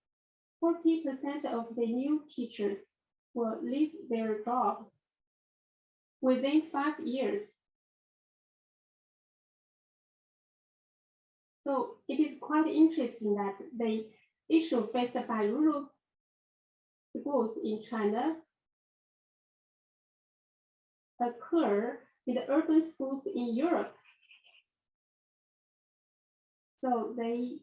40% of the new teachers will leave their job within 5 years. So it is quite interesting that the issue faced by rural schools in China occur in the urban schools in Europe. So they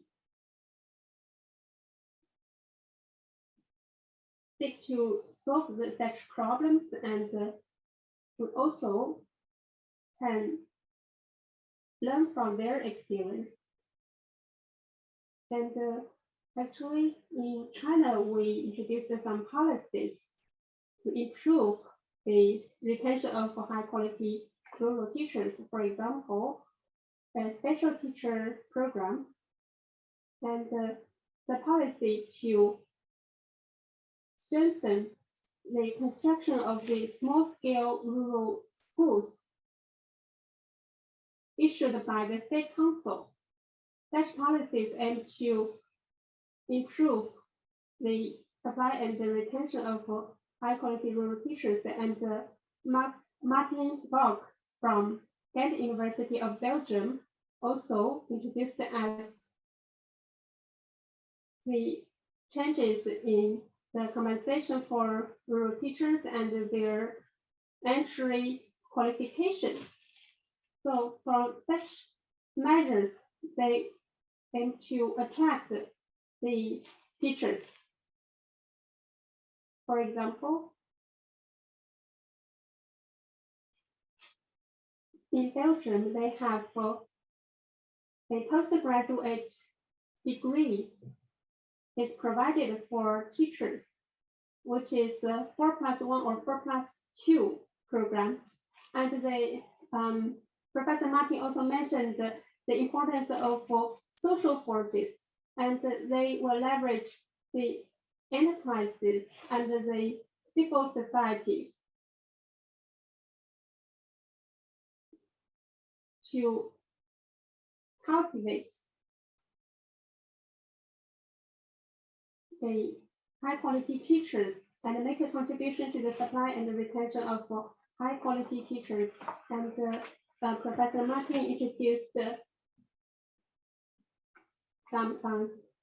seek to solve such problems, and we also can learn from their experience. And actually, in China, we introduced some policies to improve the retention of high quality rural teachers. For example, a special teacher program, and the policy to strengthen the construction of the small-scale rural schools issued by the State Council. Such policies aim to improve the supply and the retention of high-quality rural teachers. And Martin Bog from Ghent University of Belgium also introduced as the changes in the compensation for rural teachers and their entry qualifications. So for such measures, they aim to attract the teachers. For example, in Belgium, they have a postgraduate degree is provided for teachers, which is 4+1 or 4+2 programs. And they, Professor Martin also mentioned the importance of social forces, and they will leverage the enterprises and the civil society to cultivate the high quality teachers and make a contribution to the supply and the retention of high quality teachers. And Professor Martin introduced some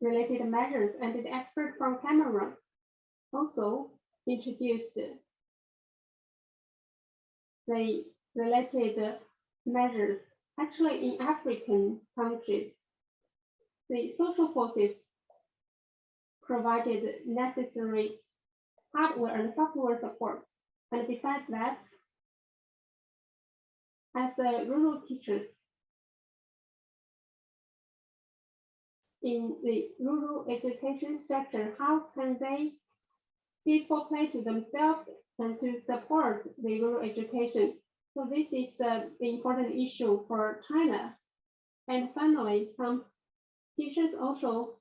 related measures, and the expert from Cameroon also introduced the related measures. Actually, in African countries, the social forces provided necessary hardware and software support. And besides that, as rural teachers in the rural education sector, how can they give full play to themselves and to support the rural education? So this is the important issue for China. And finally, some teachers also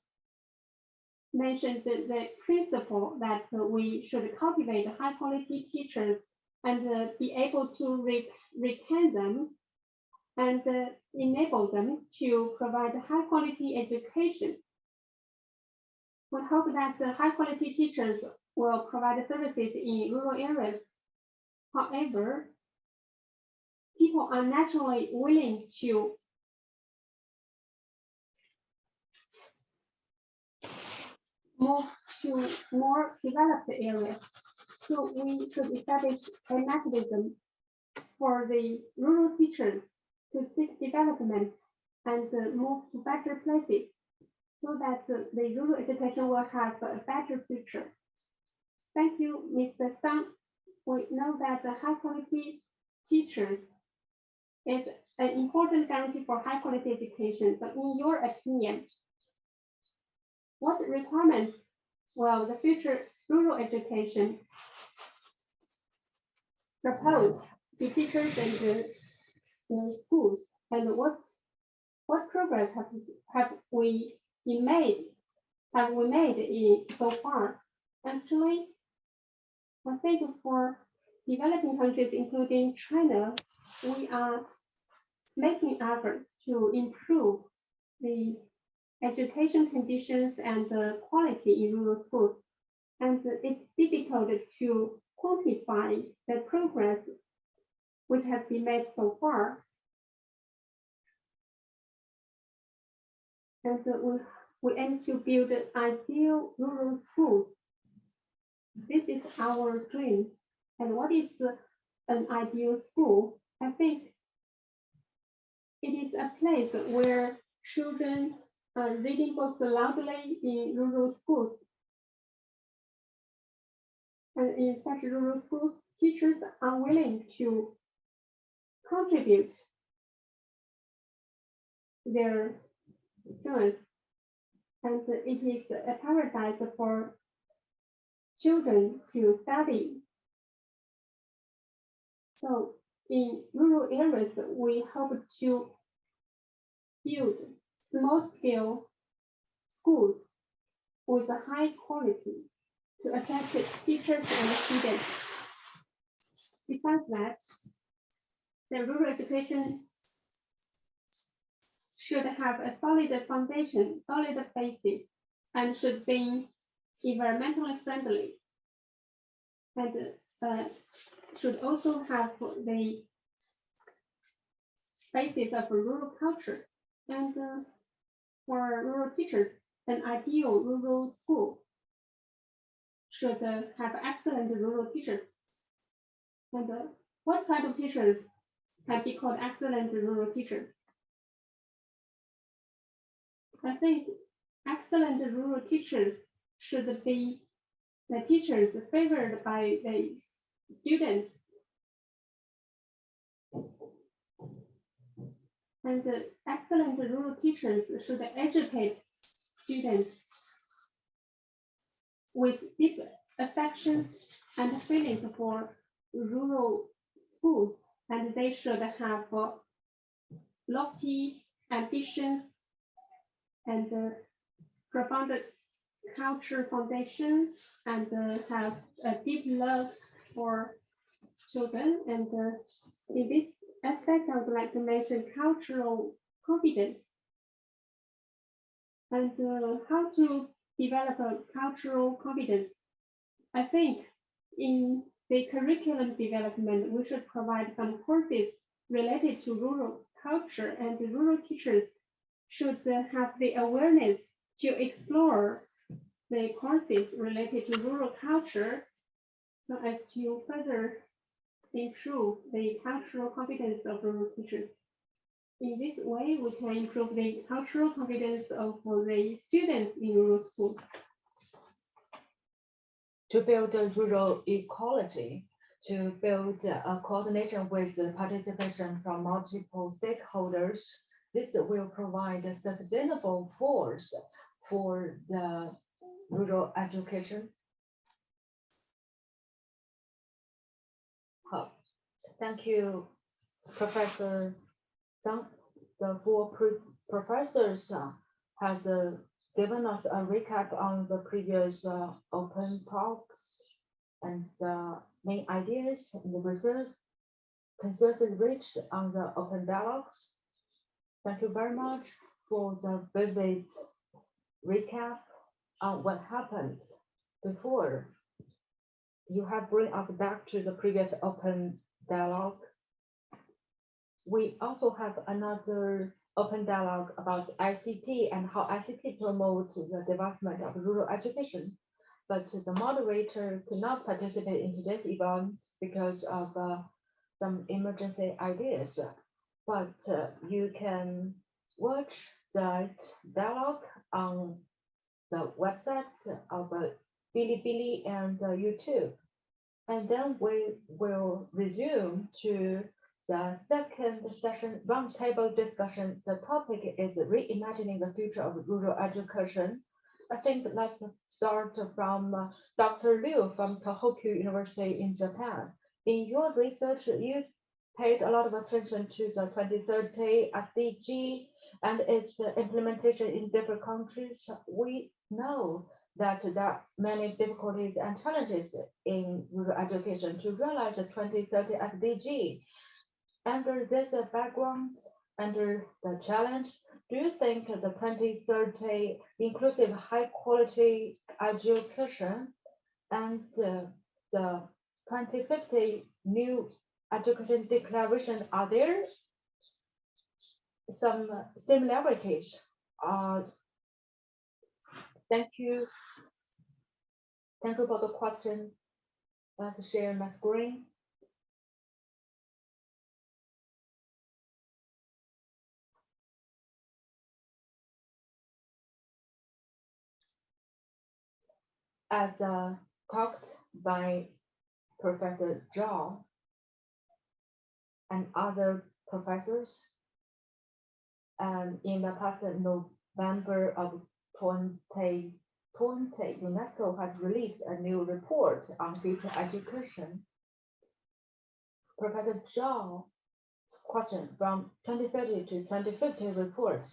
mentioned the principle that we should cultivate high quality teachers and be able to retain them and enable them to provide high quality education. We hope that the high quality teachers will provide services in rural areas. However, people are naturally willing to move to more developed areas. So we should establish a mechanism for the rural teachers to seek development and move to better places so that the rural education will have a better future. Thank you, Mr. Sang. We know that the high quality teachers is an important guarantee for high quality education, but in your opinion, what requirements will the future rural education propose to teachers and schools, and what progress have we made so far? Actually, I think for developing countries, including China, we are making efforts to improve the education conditions and the quality in rural schools. And it's difficult to quantify the progress which has been made so far. And we aim to build ideal rural schools. This is our dream. And what is an ideal school? I think it is a place where children are reading books loudly in rural schools. And in such rural schools, teachers are willing to contribute their students. And it is a paradise for children to study. So in rural areas, we hope to build small-scale schools with a high quality to attract teachers and students. Besides that, the rural education should have a solid foundation, solid basis, and should be environmentally friendly, and should also have the basis of rural culture. And for rural teachers, an ideal rural school should have excellent rural teachers. And what kind of teachers can be called excellent rural teachers? I think excellent rural teachers should be the teachers favored by the students. And the excellent rural teachers should educate students with deep affection and feelings for rural schools, and they should have lofty ambitions and profound culture foundations, and have a deep love for children. And in this aspect, I would like to mention cultural confidence and how to develop a cultural confidence. I think in the curriculum development, we should provide some courses related to rural culture, and the rural teachers should have the awareness to explore the courses related to rural culture so as to further improve the cultural competence of rural teachers. In this way, we can improve the cultural competence of the students in rural schools. To build a rural equality, to build a coordination with participation from multiple stakeholders, this will provide a sustainable force for the rural education. Thank you, Professor Zhang. The four professors have given us a recap on the previous open talks and the main ideas and the research consensus reached on the open dialogues. Thank you very much for the vivid recap on what happened before. You have brought us back to the previous open dialogue. We also have another open dialogue about ICT and how ICT promotes the development of rural education. But the moderator could not participate in today's event because of some emergency ideas. But you can watch that dialogue on the website of Bilibili and YouTube. And then we will resume to the second session, roundtable discussion. The topic is reimagining the future of rural education. I think let's start from Dr. Liu from Tohoku University in Japan. In your research, you paid a lot of attention to the 2030 SDG and its implementation in different countries. We know that there are many difficulties and challenges in rural education to realize the 2030 SDG. Under this background, under the challenge, do you think the 2030 inclusive high quality education and the 2050 new education declaration, are there some similarities? Thank you. Thank you for the question. Let's share my screen. As talked by Professor Zhao and other professors, in the past November of 2020, UNESCO has released a new report on future education. Professor Zhao's question from 2030 to 2050 report,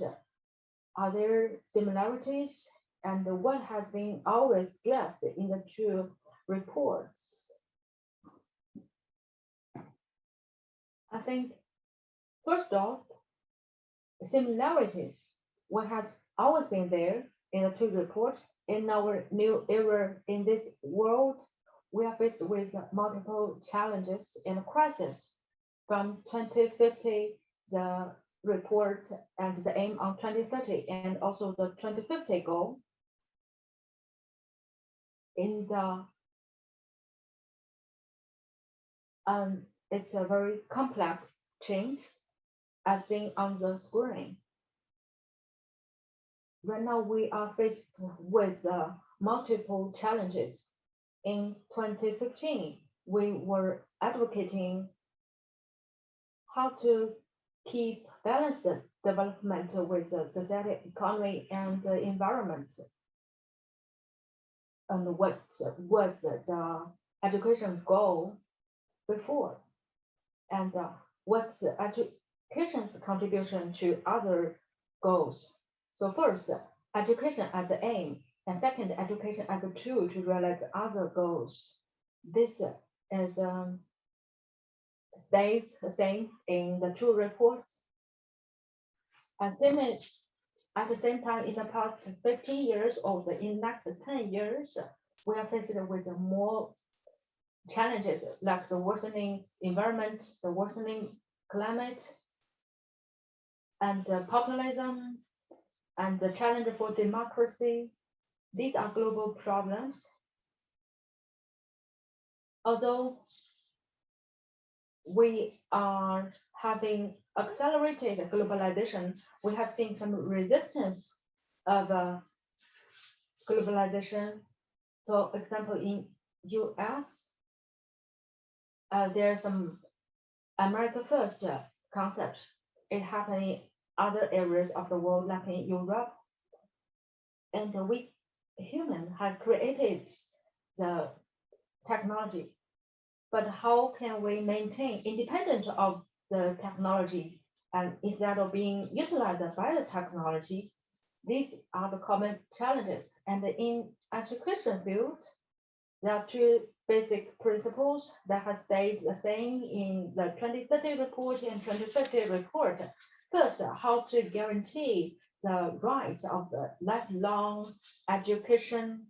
are there similarities? And what has been always stressed in the two reports? I think, first off, similarities, what has always been there in the two reports. In our new era in this world, we are faced with multiple challenges and crises. From 2050, the report and the aim on 2030 and also the 2050 goal. In the it's a very complex change as seen on the screen. Right now we are faced with multiple challenges. In 2015, we were advocating how to keep balanced development with society, economy, and the environment. And what was the education goal before, and what's education's contribution to other goals. So first, education as the aim, and second, education as a tool to realize other goals. This is stays the same in the two reports. And at the same time, in the past 15 years or in the next 10 years, we are faced with more challenges like the worsening environment, the worsening climate, and populism, and the challenge for democracy. These are global problems. Although we are having accelerated globalization, we have seen some resistance of globalization. For example, in US, there's some America First concept. It happened in other areas of the world, like in Europe. And we human have created the technology, but how can we maintain independent of the technology and instead of being utilized by the technology? These are the common challenges. And in education field, there are two basic principles that have stayed the same in the 2030 report and 2050 report. First, how to guarantee the right of the lifelong education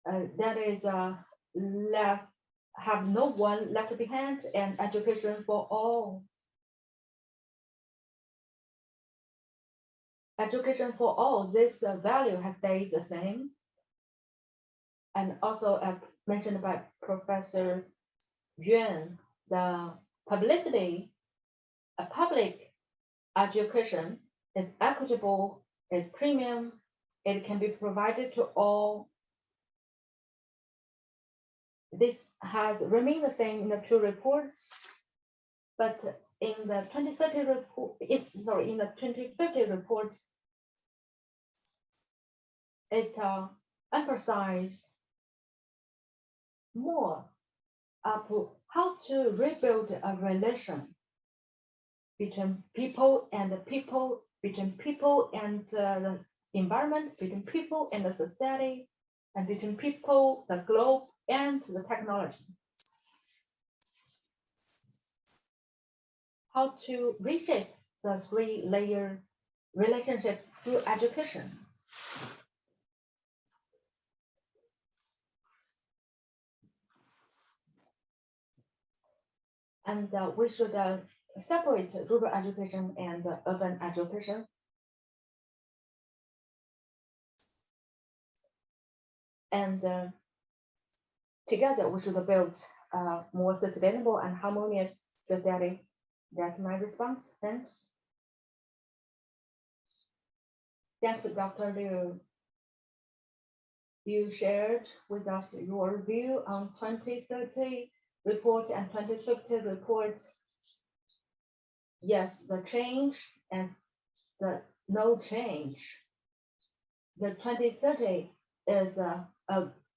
that is have no one left behind, and education for all. Education for all, this value has stayed the same. And also mentioned by Professor Yuan, the publicity, a public education is equitable, is premium, it can be provided to all. This has remained the same in the two reports, but in the 2030 report, in the 2050 report, it emphasized more how to rebuild a relation between people and the people, between people and the environment, between people and the society, and between people, the globe, and the technology. How to reshape the three-layer relationship through education. And we should separate rural education and urban education. And together we should build a more sustainable and harmonious society. That's my response. Thanks. Thanks, Dr. Liu. You shared with us your view on 2030 report and 2050 report. Yes, the change and the no change. The 2030 is a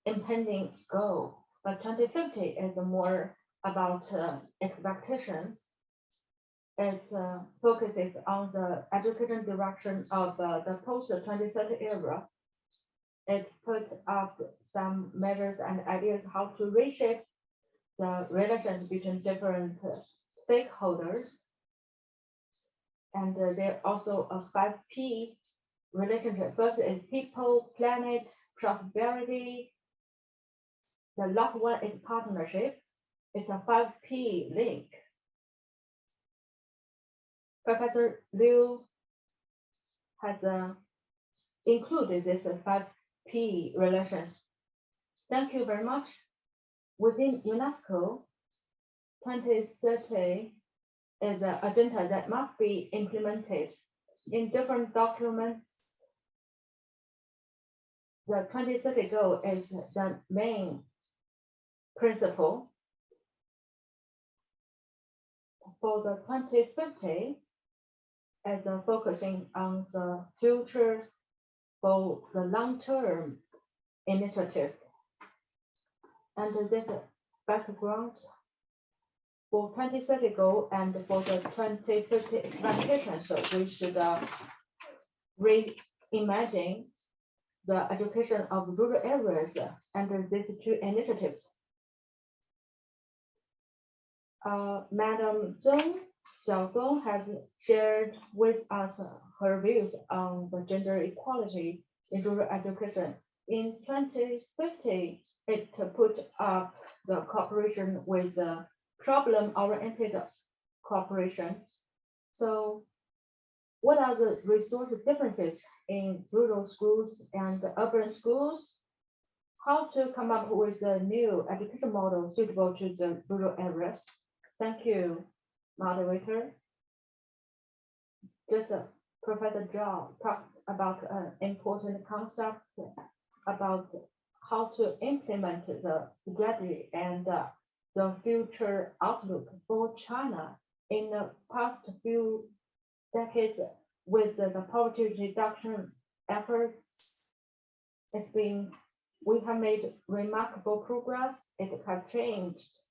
impending goal, but 2050 is more about expectations. It focuses on the education direction of the post-2030 era. It puts up some measures and ideas how to reshape the relations between different stakeholders. And there also a 5P relationship. First is people, planet, prosperity. The last one is partnership. It's a 5P link. Professor Liu has included this 5P relation. Thank you very much. Within UNESCO, 2030 is an agenda that must be implemented in different documents. The 2030 goal is the main principle. For the 2050, as focusing on the future for the long-term initiative. And this background for 2030 goal and for the 2050 expectation. So we should reimagine the education of rural areas under these two initiatives. Madam Zhong Xiaodong has shared with us her views on the gender equality in rural education. In 2050, it put up the cooperation with problem-oriented cooperation. So what are the resource differences in rural schools and urban schools? How to come up with a new education model suitable to the rural areas? Thank you, moderator. Just Professor Zhao talked about an important concept about how to implement the strategy and the future outlook for China in the past few decades with the poverty reduction efforts. We have made remarkable progress. It has changed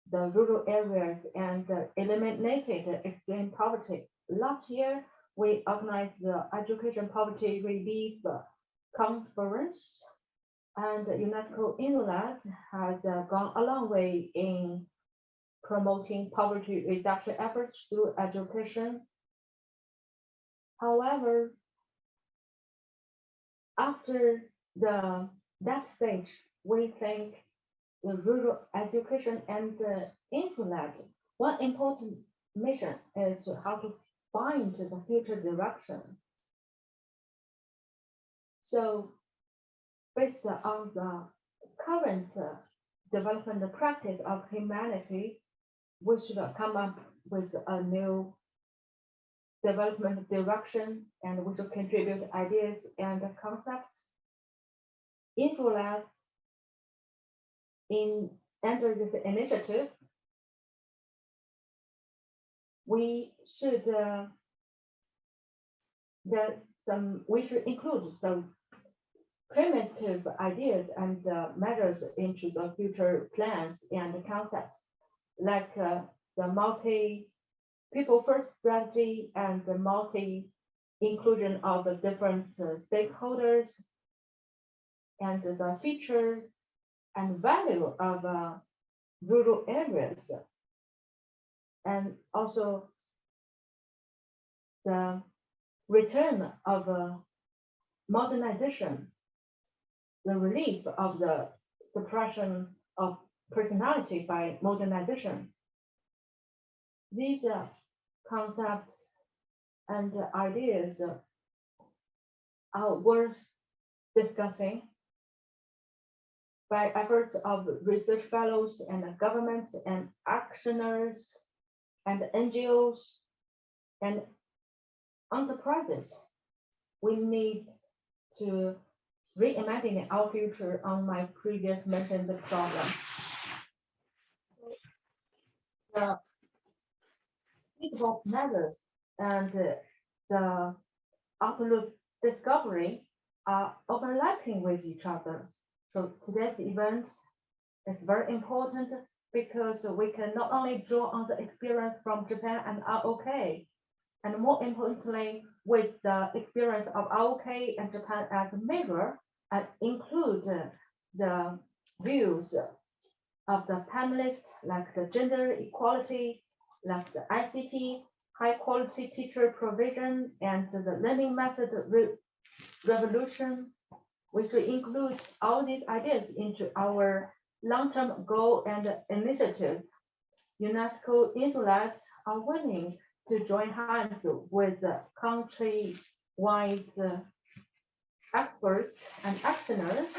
the rural areas and eliminated extreme poverty. Last year, we organized the Education Poverty Relief Conference, and UNESCO Inland has gone a long way in promoting poverty reduction efforts through education. However, after that stage, we think the rural education and the internet, one important mission is how to find the future direction. So based on the current development practice of humanity, we should come up with a new development direction, and we should contribute ideas and concepts. Influence under this initiative, we should include some primitive ideas and measures into the future plans and concepts, like the multi-people first strategy and the multi-inclusion of the different stakeholders, and the feature and value of rural areas, and also the return of modernization, the relief of the suppression of personality by modernization. These concepts and ideas are worth discussing by efforts of research fellows and governments and actioners and NGOs and enterprises. We need to reimagine our future on my previous mentioned problems. The feasible measures and the outlook discovery are overlapping with each other. So today's event is very important because we can not only draw on the experience from Japan and ROK, and more importantly, with the experience of ROK and Japan as a mirror, and include the views of the panelists, like the gender equality, like the ICT, high quality teacher provision, and the learning method revolution. We should include all these ideas into our long-term goal and initiative. UNESCO intellects are willing to join hands with country-wide experts and actioners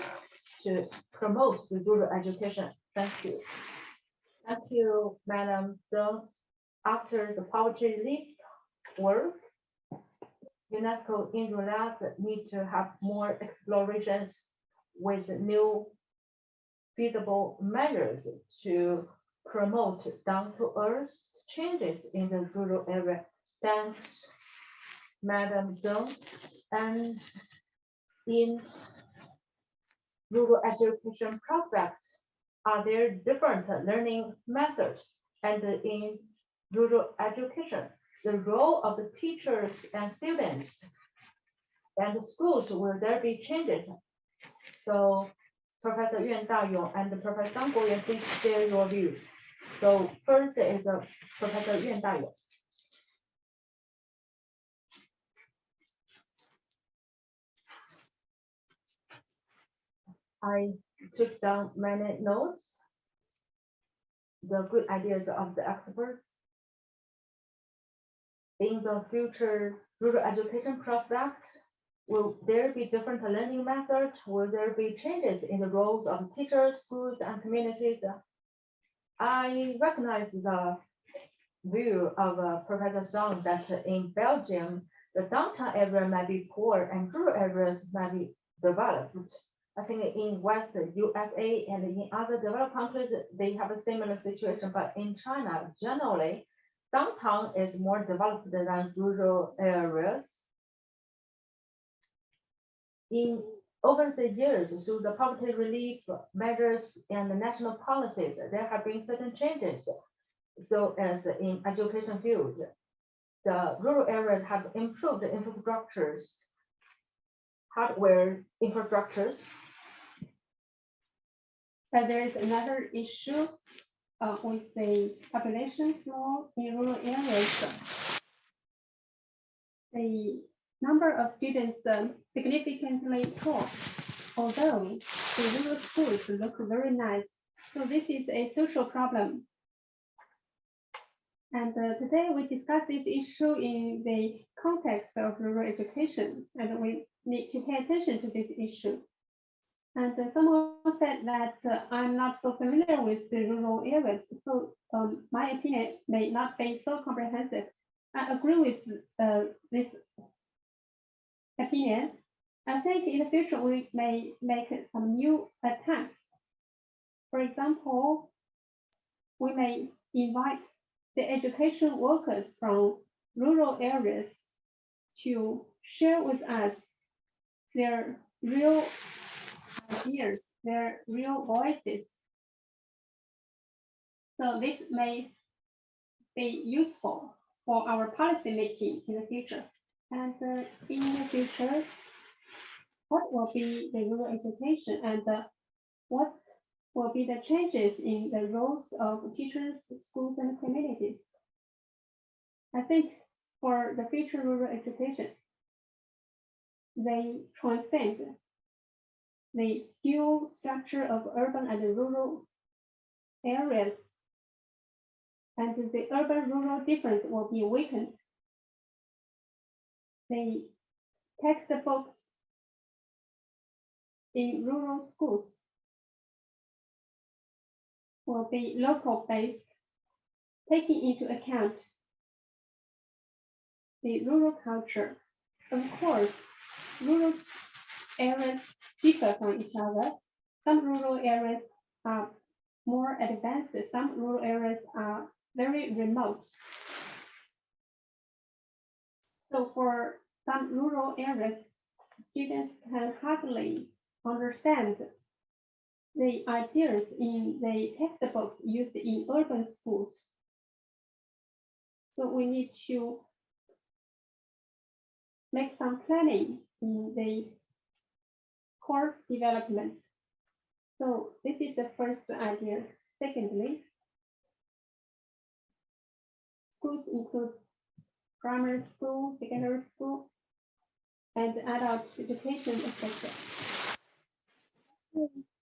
to promote the rural education. Thank you. Thank you, Madam Zheng. After the poverty relief work, UNESCO in Rural need to have more explorations with new feasible measures to promote down-to-earth changes in the rural area. Thanks, Madam Zheng. And in rural education prospects, are there different learning methods? And in rural education, the role of the teachers and students and the schools, will there be changes? So Professor Yuan Dayong and Professor Zhang Guoyuan, please share your views. So first is Professor Yuan Dayong. I took down many notes, the good ideas of the experts. in the future rural education prospect, will there be different learning methods? Will there be changes in the roles of teachers, schools, and communities? I recognize the view of Professor Song that in Belgium, the downtown area might be poor and rural areas might be developed. I think in West USA and in other developed countries, they have a similar situation, but in China, generally, downtown is more developed than rural areas. In over the years, through the poverty relief measures and the national policies, there have been certain changes. So as in education field, the rural areas have improved the infrastructures, hardware infrastructures. But there is another issue with the population flow in rural areas. The number of students significantly drops, although the rural schools look very nice. So this is a social problem. And today we discuss this issue in the context of rural education, and we need to pay attention to this issue. And someone said that I'm not so familiar with the rural areas, so my opinion may not be so comprehensive. I agree with this opinion. I think in the future we may make some new attempts. For example, we may invite the education workers from rural areas to share with us their real ideas, their real voices. So this may be useful for our policy making in the future. And in the future, what will be the rural education and what will be the changes in the roles of teachers, schools, and communities? I think for the future rural education, they transcend the dual structure of urban and rural areas, and the urban-rural difference will be weakened. The textbooks in rural schools will be local-based, taking into account the rural culture. Of course, rural areas differ from each other. Some rural areas are more advanced, some rural areas are very remote. So for some rural areas, students can hardly understand the ideas in the textbooks used in urban schools. So we need to make some planning in the course development. So this is the first idea. Secondly, schools include primary school, secondary school, and adult education, etc.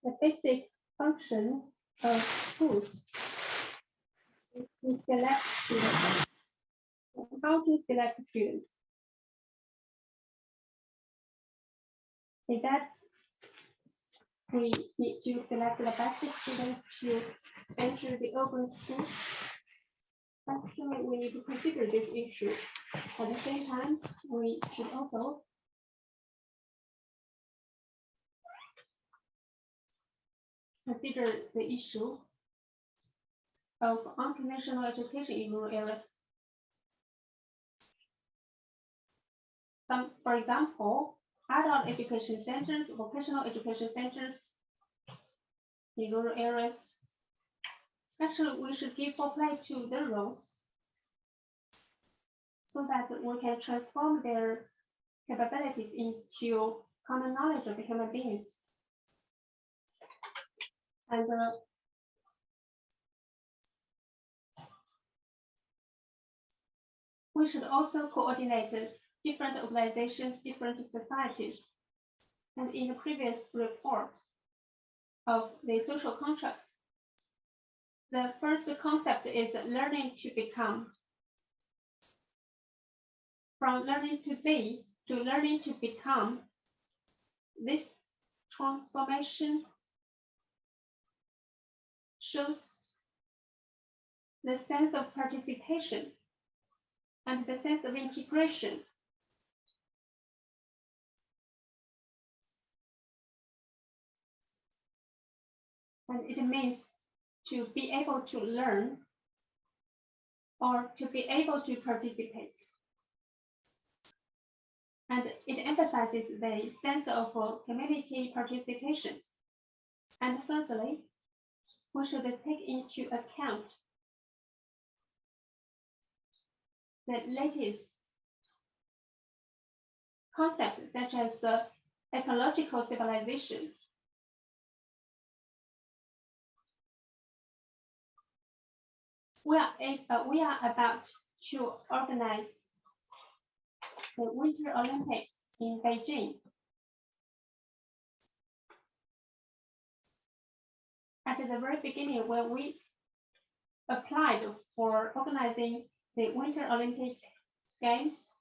The basic function of schools is to select students. How to select students? Say that we need to select the best students to enter the urban school. Actually, we need to consider this issue. At the same time, we should also consider the issue of unconventional education in rural areas. For example, adult education centers, vocational education centers in rural areas. Actually, we should give full play to their roles so that we can transform their capabilities into common knowledge of human beings. And we should also coordinate different organizations, different societies. And in the previous report of the social contract, the first concept is learning to become. from learning to be to learning to become. This transformation shows the sense of participation and the sense of integration. And it means to be able to learn or to be able to participate. And it emphasizes the sense of community participation. And thirdly, we should take into account the latest concepts such as ecological civilization. We are about to organize the Winter Olympics in Beijing. At the very beginning, when we applied for organizing the Winter Olympic Games,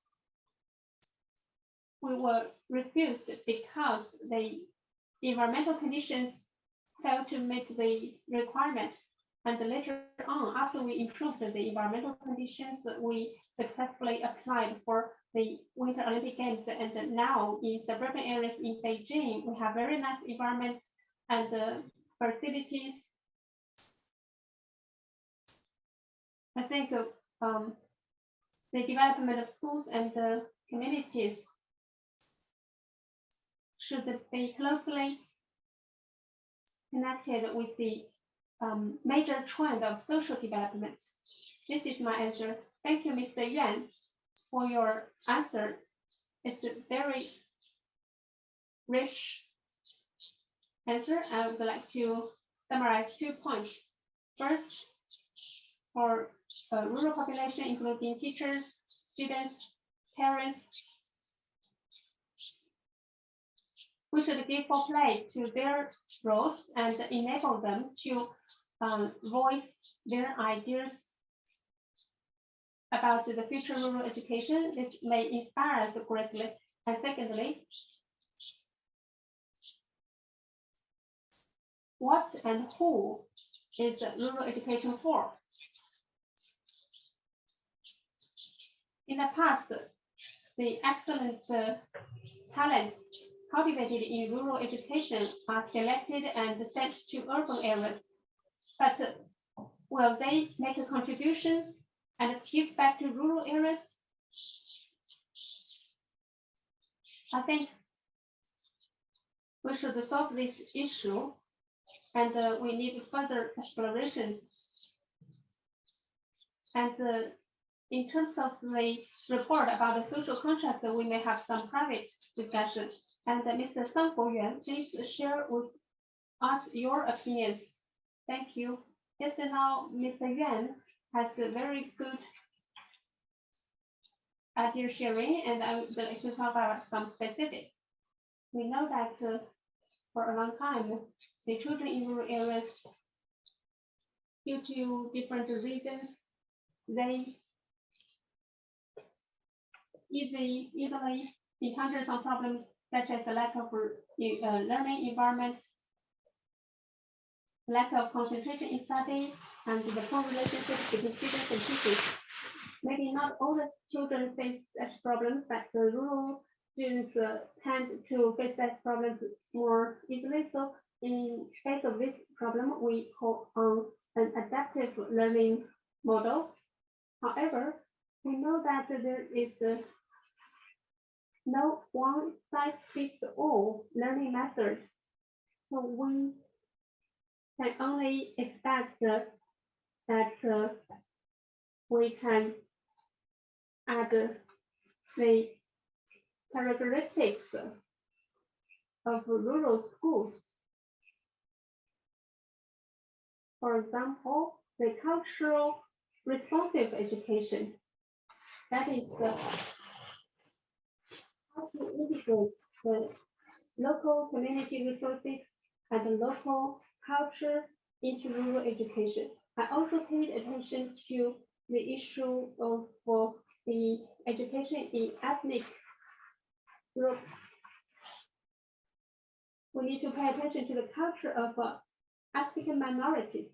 we were refused because the environmental conditions failed to meet the requirements. And later on, after we improved the environmental conditions, we successfully applied for the Winter Olympic Games. And now in suburban areas in Beijing, we have very nice environments and facilities. I think the development of schools and communities should be closely connected with the major trend of social development. This is my answer. Thank you, Mr. Yuan, for your answer. It's a very rich answer. I would like to summarize 2 points. First, for rural population, including teachers, students, parents, we should give full play to their roles and enable them to voice their ideas about the future rural education. This may inspire us greatly. And secondly, what and who is rural education for? In the past, the excellent talents cultivated in rural education are selected and sent to urban areas. But will they make a contribution and give back to rural areas? I think we should solve this issue, and we need further exploration. And in terms of the report about the social contract, we may have some private discussion. And Mr. Sang Yuan, please share with us your opinions. Thank you. Just now, Mr. Yuan has a very good idea sharing, and I would like to talk about some specific. We know that for a long time, the children in rural areas, due to different reasons, they easily encounter some problems such as the lack of learning environment, lack of concentration in study, and the poor relationship between students and teachers. Maybe not all the children face such problems, but the rural students tend to face that problem more easily. So in face of this problem, we call on an adaptive learning model. However, we know that there is no one-size-fits-all learning method. So we can only expect that we can add the characteristics of rural schools. For example, the cultural responsive education. That is how to integrate the local community resources and the local culture into rural education. I also paid attention to the issue of the education in ethnic groups. We need to pay attention to the culture of African minorities.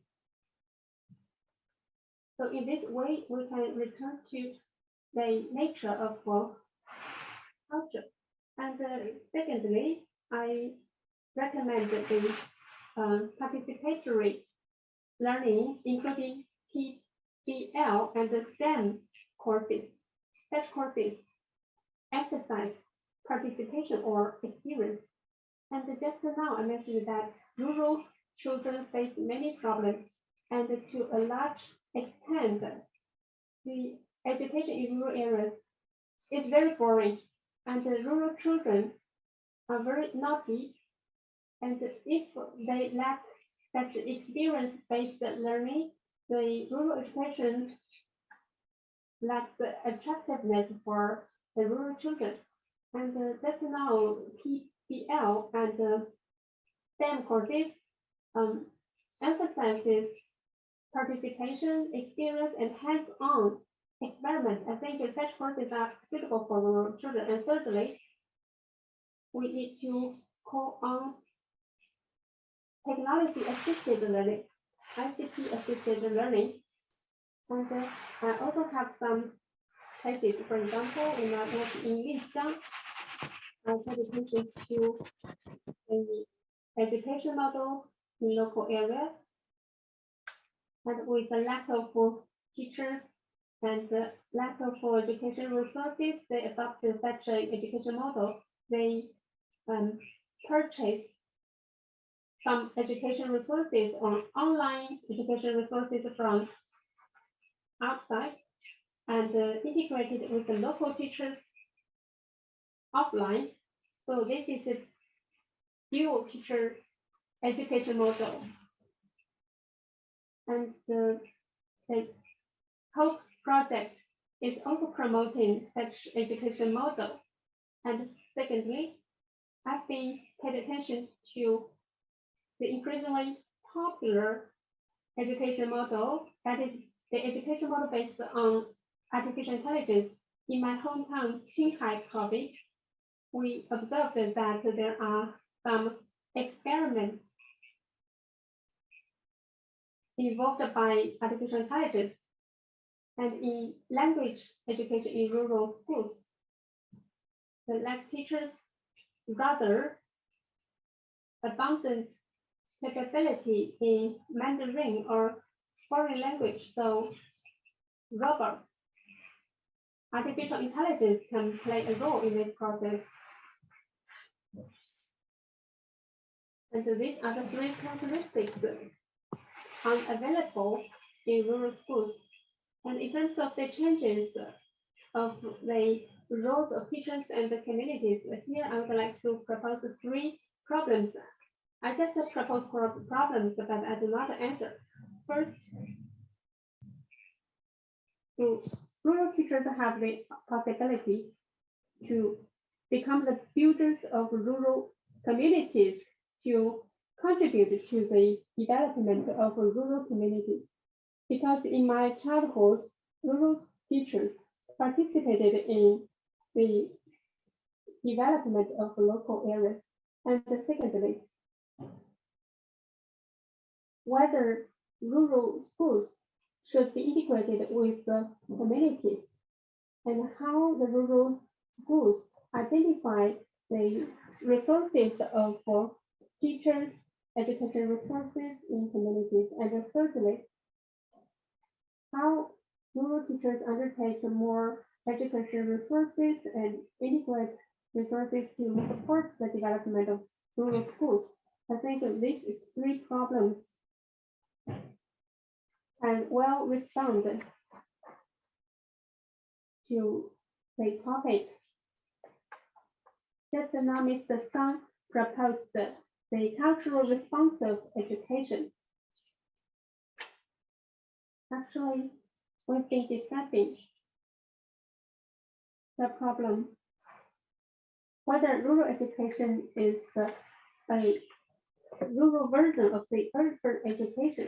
So in this way, we can return to the nature of culture. And secondly, I recommend the participatory learning, including PBL and the STEM courses. Such courses emphasize participation or experience. And just now I mentioned that rural children face many problems, and to a large extent, the education in rural areas is very boring, and the rural children are very naughty, and if they lack such experience-based learning, the rural education lacks attractiveness for the rural children. And just now, PBL and STEM courses emphasizes participation, experience, and hands-on experiment. I think such courses are suitable for rural children. And thirdly, we need to call on technology-assisted learning, ICT-assisted learning. And I also have some cases. For example, when I was in Lijiang, I paid attention to the education model in local areas, and with a lack of teachers and lack of education resources, they adopted such an education model. They purchase some education resources or online education resources from outside and integrated with the local teachers offline. So this is a dual teacher education model. And the HOPE project is also promoting such education model. And secondly, I've been paid attention to the increasingly popular education model, that is the education model based on artificial intelligence. In my hometown, Qinghai province, we observed that there are some experiments involved by artificial intelligence and in language education in rural schools. The lack teachers rather abundant capability in Mandarin or foreign language, so robots, artificial intelligence can play a role in this process. And so these are the three characteristics unavailable in rural schools. And in terms of the changes of the roles of teachers and the communities, here I would like to propose three problems. I just propose problems, but I do not answer. First, rural teachers have the possibility to become the builders of rural communities, to contribute to the development of rural communities. Because in my childhood, rural teachers participated in the development of local areas. And secondly, whether rural schools should be integrated with the communities, and how the rural schools identify the resources of teachers, education resources in communities. And thirdly, how rural teachers undertake more education resources and integrate resources to support the development of rural schools. I think these three problems can well respond to the topic. Just now, Mr. Sun proposed the cultural responsive education. Actually, we've been discussing the problem whether rural education is a rural version of the urban education.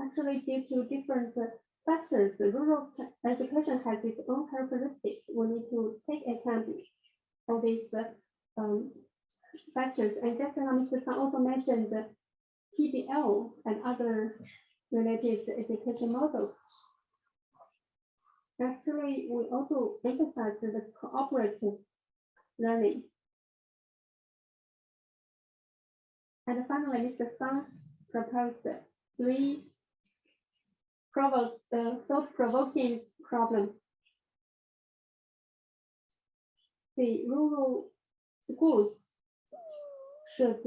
Actually, due to different factors, rural education has its own characteristics. We need to take account of these factors. And just now, Mr. Tan also mentioned the PBL and other related education models. Actually, we also emphasize the cooperative learning. And finally, Mr. Sun proposed three thought-provoking problems. The rural schools should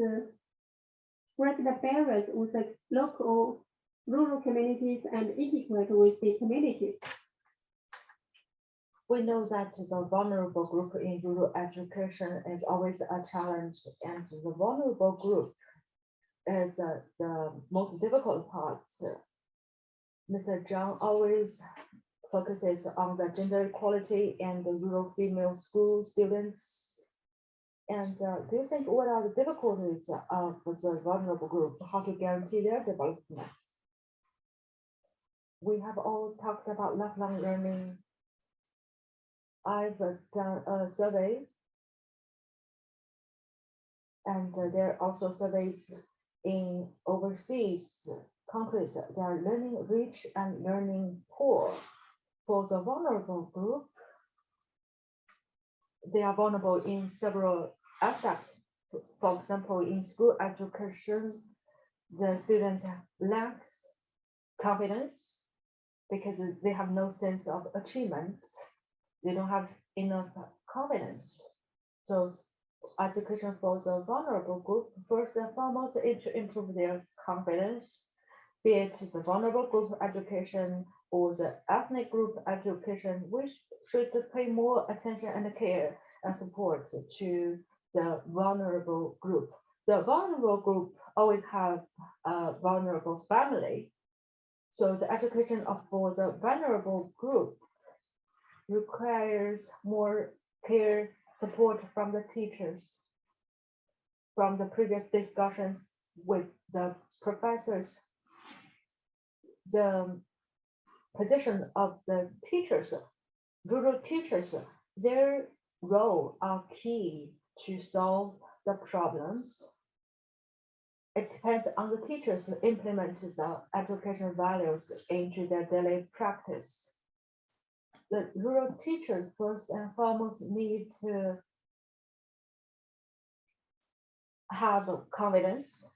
break the barriers with the local rural communities and integrate with the communities. We know that the vulnerable group in rural education is always a challenge, and the vulnerable group is the most difficult part. Mr. Zhang always focuses on the gender equality and the rural female school students. And do you think what are the difficulties of the vulnerable group? How to guarantee their development? We have all talked about lifelong learning. I've done a survey, and there are also surveys in overseas countries. They are learning rich and learning poor. For the vulnerable group, they are vulnerable in several aspects. For example, in school education, the students lack confidence because they have no sense of achievement. They don't have enough confidence. So education for the vulnerable group, first and foremost, is to improve their confidence, be it the vulnerable group education or the ethnic group education, which should pay more attention and care and support to the vulnerable group. The vulnerable group always have a vulnerable family. So the education for the vulnerable group requires more care, support from the teachers. From the previous discussions with the professors, the position of the teachers, rural teachers, their role are key to solve the problems. It depends on the teachers to implement the education values into their daily practice. The rural teachers first and foremost need to have confidence.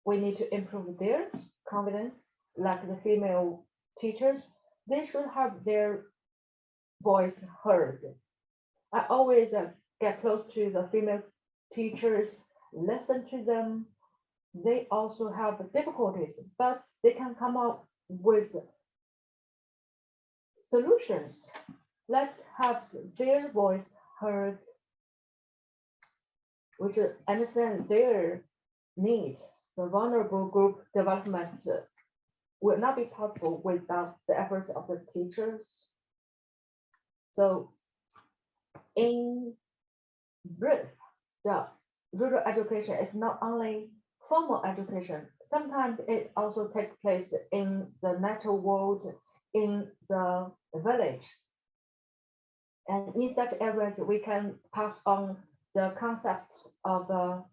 We need to improve their confidence, like the female teachers. They should have their voice heard. I always get close to the female teachers, listen to them. They also have difficulties, but they can come up with solutions. Let's have their voice heard, which understand their needs. The vulnerable group development will not be possible without the efforts of the teachers. So in brief, the rural education is not only formal education, sometimes it also takes place in the natural world, in the village. And in such areas, we can pass on the concept of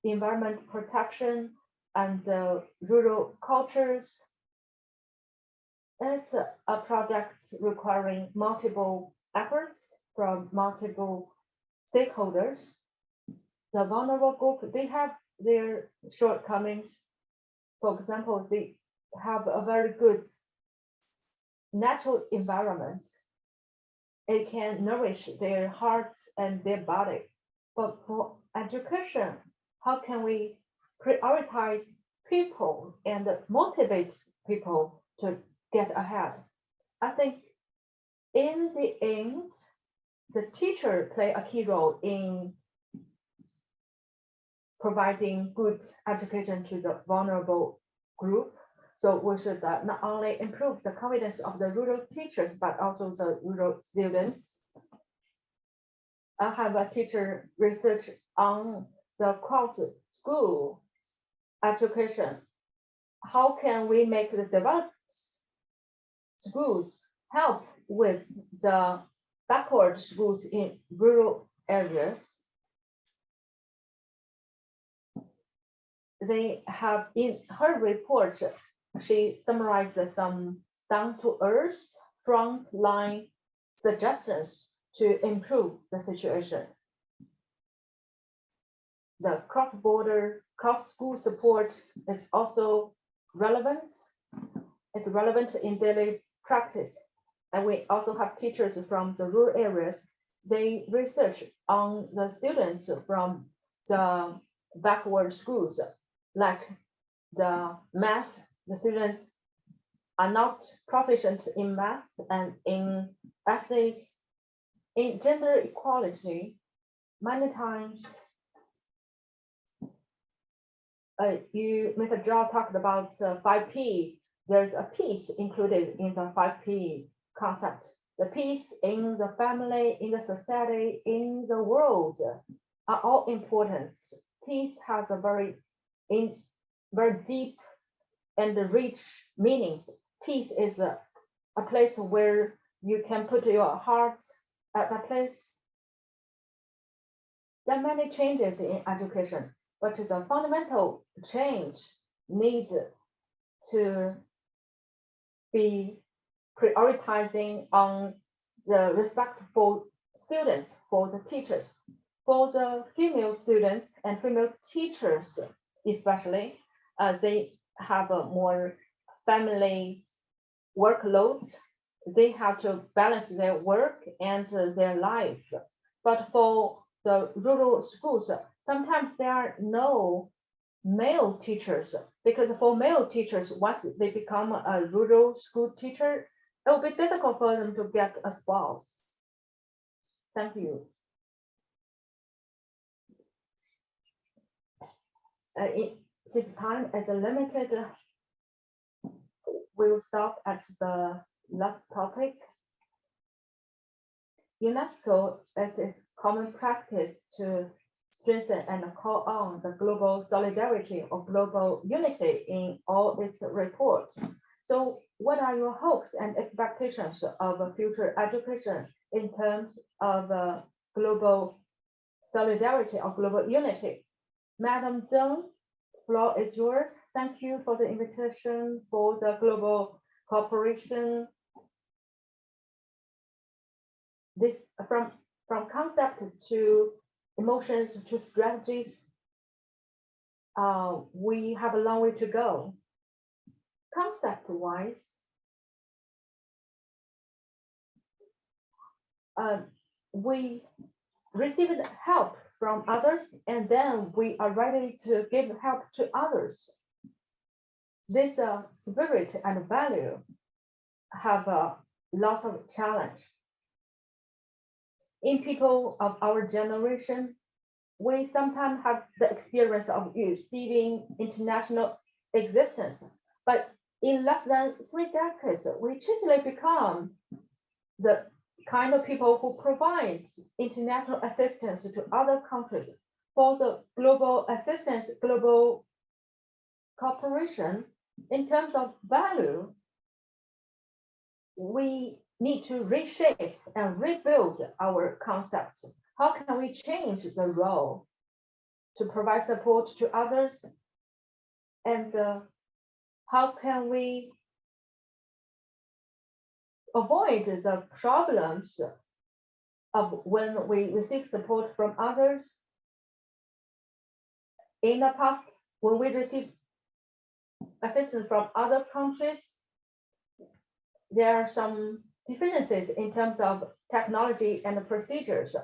environment protection and rural cultures. It's a project requiring multiple efforts from multiple stakeholders. The vulnerable group, they have their shortcomings. For example, they have a very good natural environment. It can nourish their hearts and their body. But for education, how can we prioritize people and motivate people to get ahead? I think in the end, the teacher play a key role in providing good education to the vulnerable group. So we should not only improve the confidence of the rural teachers, but also the rural students. I have a teacher research on the cross school education. how can we make the developed schools help with the backward schools in rural areas? They have, in her report, she summarized some down-to-earth frontline suggestions to improve the situation. The cross-border, cross-school support is also relevant. It's relevant in daily practice. And we also have teachers from the rural areas. They research on the students from the backward schools, like the math, the students are not proficient in math and in essays, in gender equality. Many times, Mr. Zhao talked about 5P. There's a peace included in the 5P concept. The peace in the family, in the society, in the world are all important. Peace has a very deep and rich meanings. Peace is a place where you can put your heart at that place. There are many changes in education, but the fundamental change needs to be prioritizing on the respect for students, for the teachers, for the female students and female teachers, especially. They have a more family workloads. They have to balance their work and their life. But for the rural schools, sometimes there are no male teachers, because for male teachers, once they become a rural school teacher, it will be difficult for them to get a spouse. Thank you. Since time is limited, we will stop at the last topic. UNESCO, as its common practice to strengthen and call on the global solidarity or global unity in all its reports. So what are your hopes and expectations of future education in terms of global solidarity or global unity? Madam Zheng, floor is yours. Thank you for the invitation for the global cooperation. This from concept to emotions to strategies, we have a long way to go. Concept-wise, we received help from others, and then we are ready to give help to others. This spirit and value have lots of challenge. In people of our generation, we sometimes have the experience of receiving international existence, but in less than 3 decades, we quickly become the kind of people who provide international assistance to other countries. For the global assistance, global cooperation, in terms of value, we need to reshape and rebuild our concepts. How can we change the role to provide support to others? And how can we avoid the problems of when we receive support from others? In the past, when we receive assistance from other countries, there are some differences in terms of technology and procedures.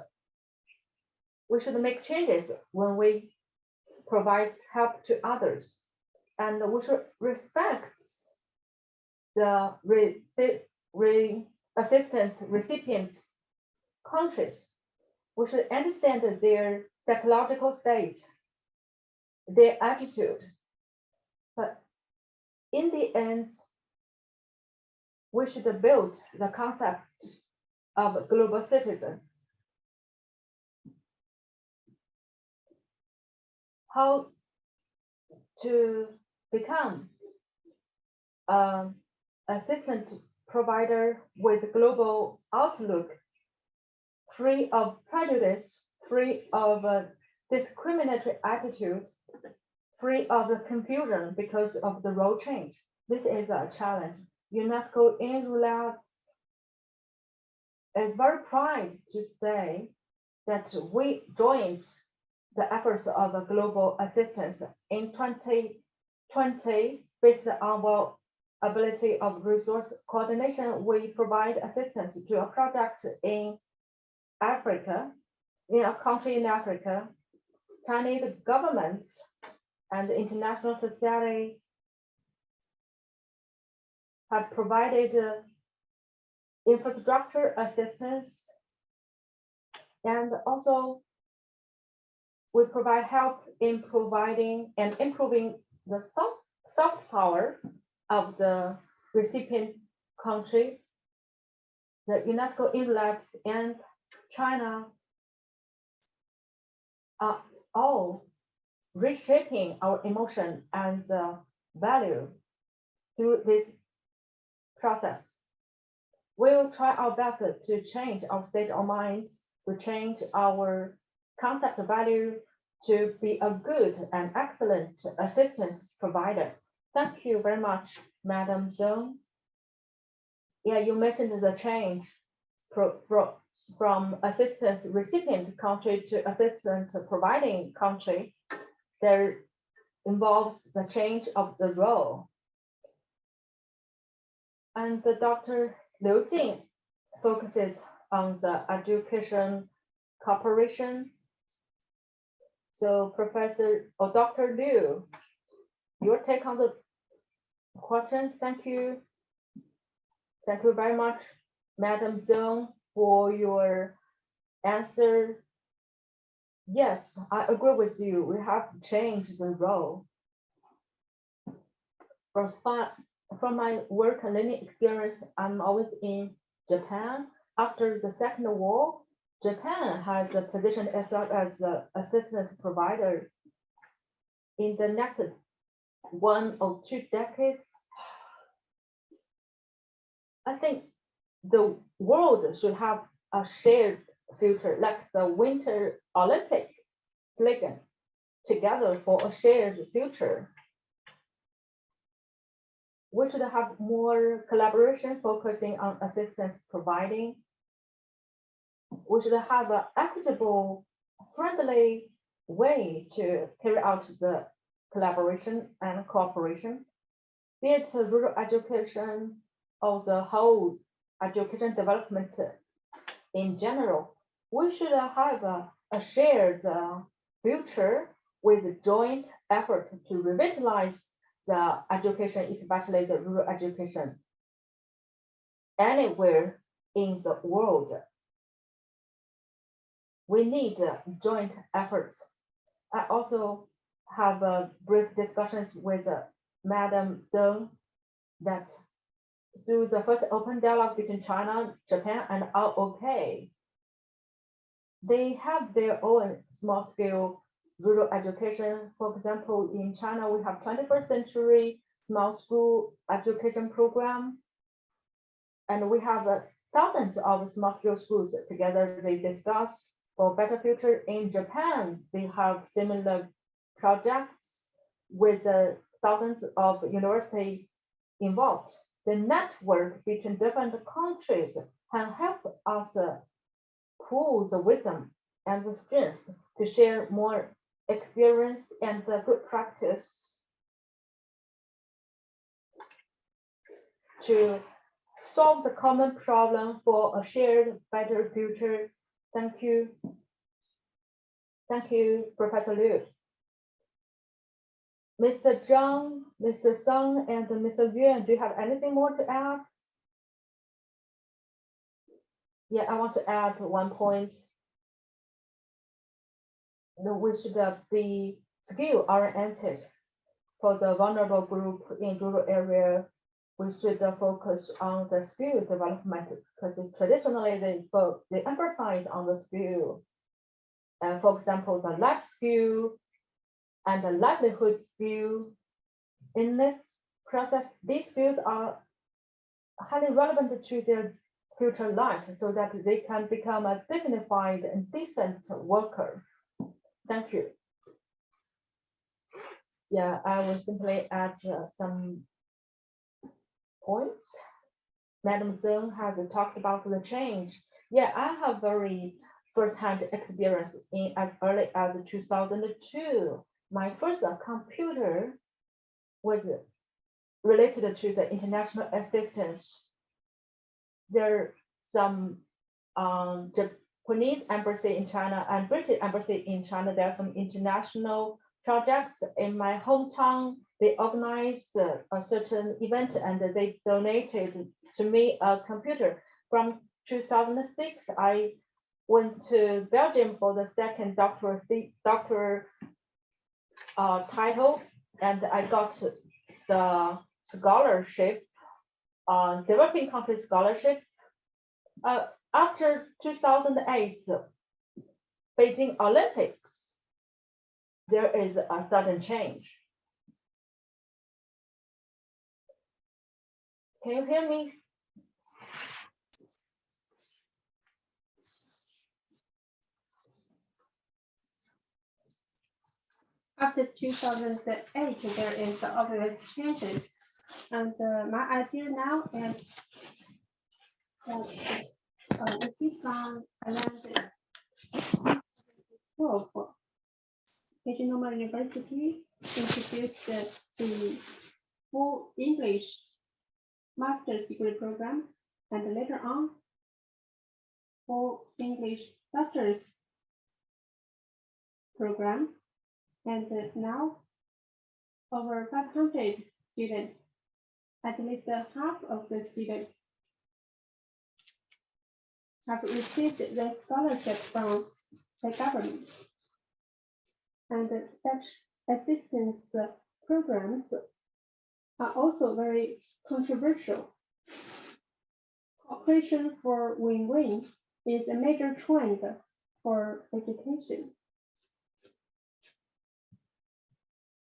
We should make changes when we provide help to others, and we should respect the assistant recipient countries. We should understand their psychological state, their attitude. But in the end, we should build the concept of global citizen. How to become assistant provider with global outlook, free of prejudice, free of discriminatory attitude, free of the confusion because of the role change. This is a challenge. UNESCO in Riyadh is very proud to say that we joined the efforts of a global assistance in 2020 based on our ability of resource coordination. We provide assistance to a project in Africa, in a country in Africa. Chinese government and international society have provided infrastructure assistance, and also we provide help in providing and improving the soft power of the recipient country. The UNESCO inlabs and China are all reshaping our emotion and value through this process. We'll try our best to change our state of mind, to change our concept of value, to be a good and excellent assistance provider. Thank you very much, Madam Zhang. Yeah, you mentioned the change from assistance recipient country to assistance providing country. There involves the change of the role. And the Dr. Liu Jing focuses on the education cooperation. So Professor or Dr. Liu, your take on the question. Thank you. Thank you very much, Madam Zhang, for your answer. Yes, I agree with you. We have to change the role. From my work and learning experience, I'm always in Japan. After the Second War, Japan has positioned itself as an assistance provider. In the next 1 or 2 decades, I think the world should have a shared future, like the Winter Olympic slogan, together for a shared future. We should have more collaboration focusing on assistance providing. We should have an equitable, friendly way to carry out the collaboration and cooperation, be it rural education or the whole education development in general. We should have a shared future with joint effort to revitalize the education, especially the rural education, anywhere in the world. We need joint efforts. I also have brief discussions with Madam Zhang that through the first open dialogue between China, Japan, and ROK, they have their own small scale rural education. For example, in China, we have 21st century small school education program, and we have thousands of small scale schools together. They discuss for better future. In Japan, they have similar projects with thousands of universities involved. The network between different countries can help us pool the wisdom and the strength to share more experience and the good practice to solve the common problem for a shared better future. Thank you. Thank you, Professor Liu. Mr. Zhang, Mr. Song, and Mr. Yuan, do you have anything more to add? Yeah, I want to add one point. We should be skill-oriented for the vulnerable group in rural area. We should focus on the skill development because traditionally they emphasize on the skill. And for example, the life skill and the livelihood skill. In this process, these fields are highly relevant to their future life so that they can become a dignified and decent worker. Thank you. Yeah, I will simply add some points. Madam Zeng has talked about the change. Yeah, I have very first-hand experience in as early as 2002. My first computer was related to the international assistance. There are some Japanese embassy in China and British embassy in China. There are some international projects in my hometown. They organized a certain event and they donated to me a computer. From 2006, I went to Belgium for the second doctor title, and I got the scholarship, developing country scholarship. After 2008 Beijing Olympics, there is a sudden change. Can you hear me? After 2008, there is the obvious changes. And my idea now is that we see from around 12, Beijing Normal University introduced the full English master's degree program, and later on, full English doctor's program. And now, over 500 students, at least half of the students have received the scholarship from the government. And such assistance programs are also very controversial. Cooperation for win-win is a major trend for education.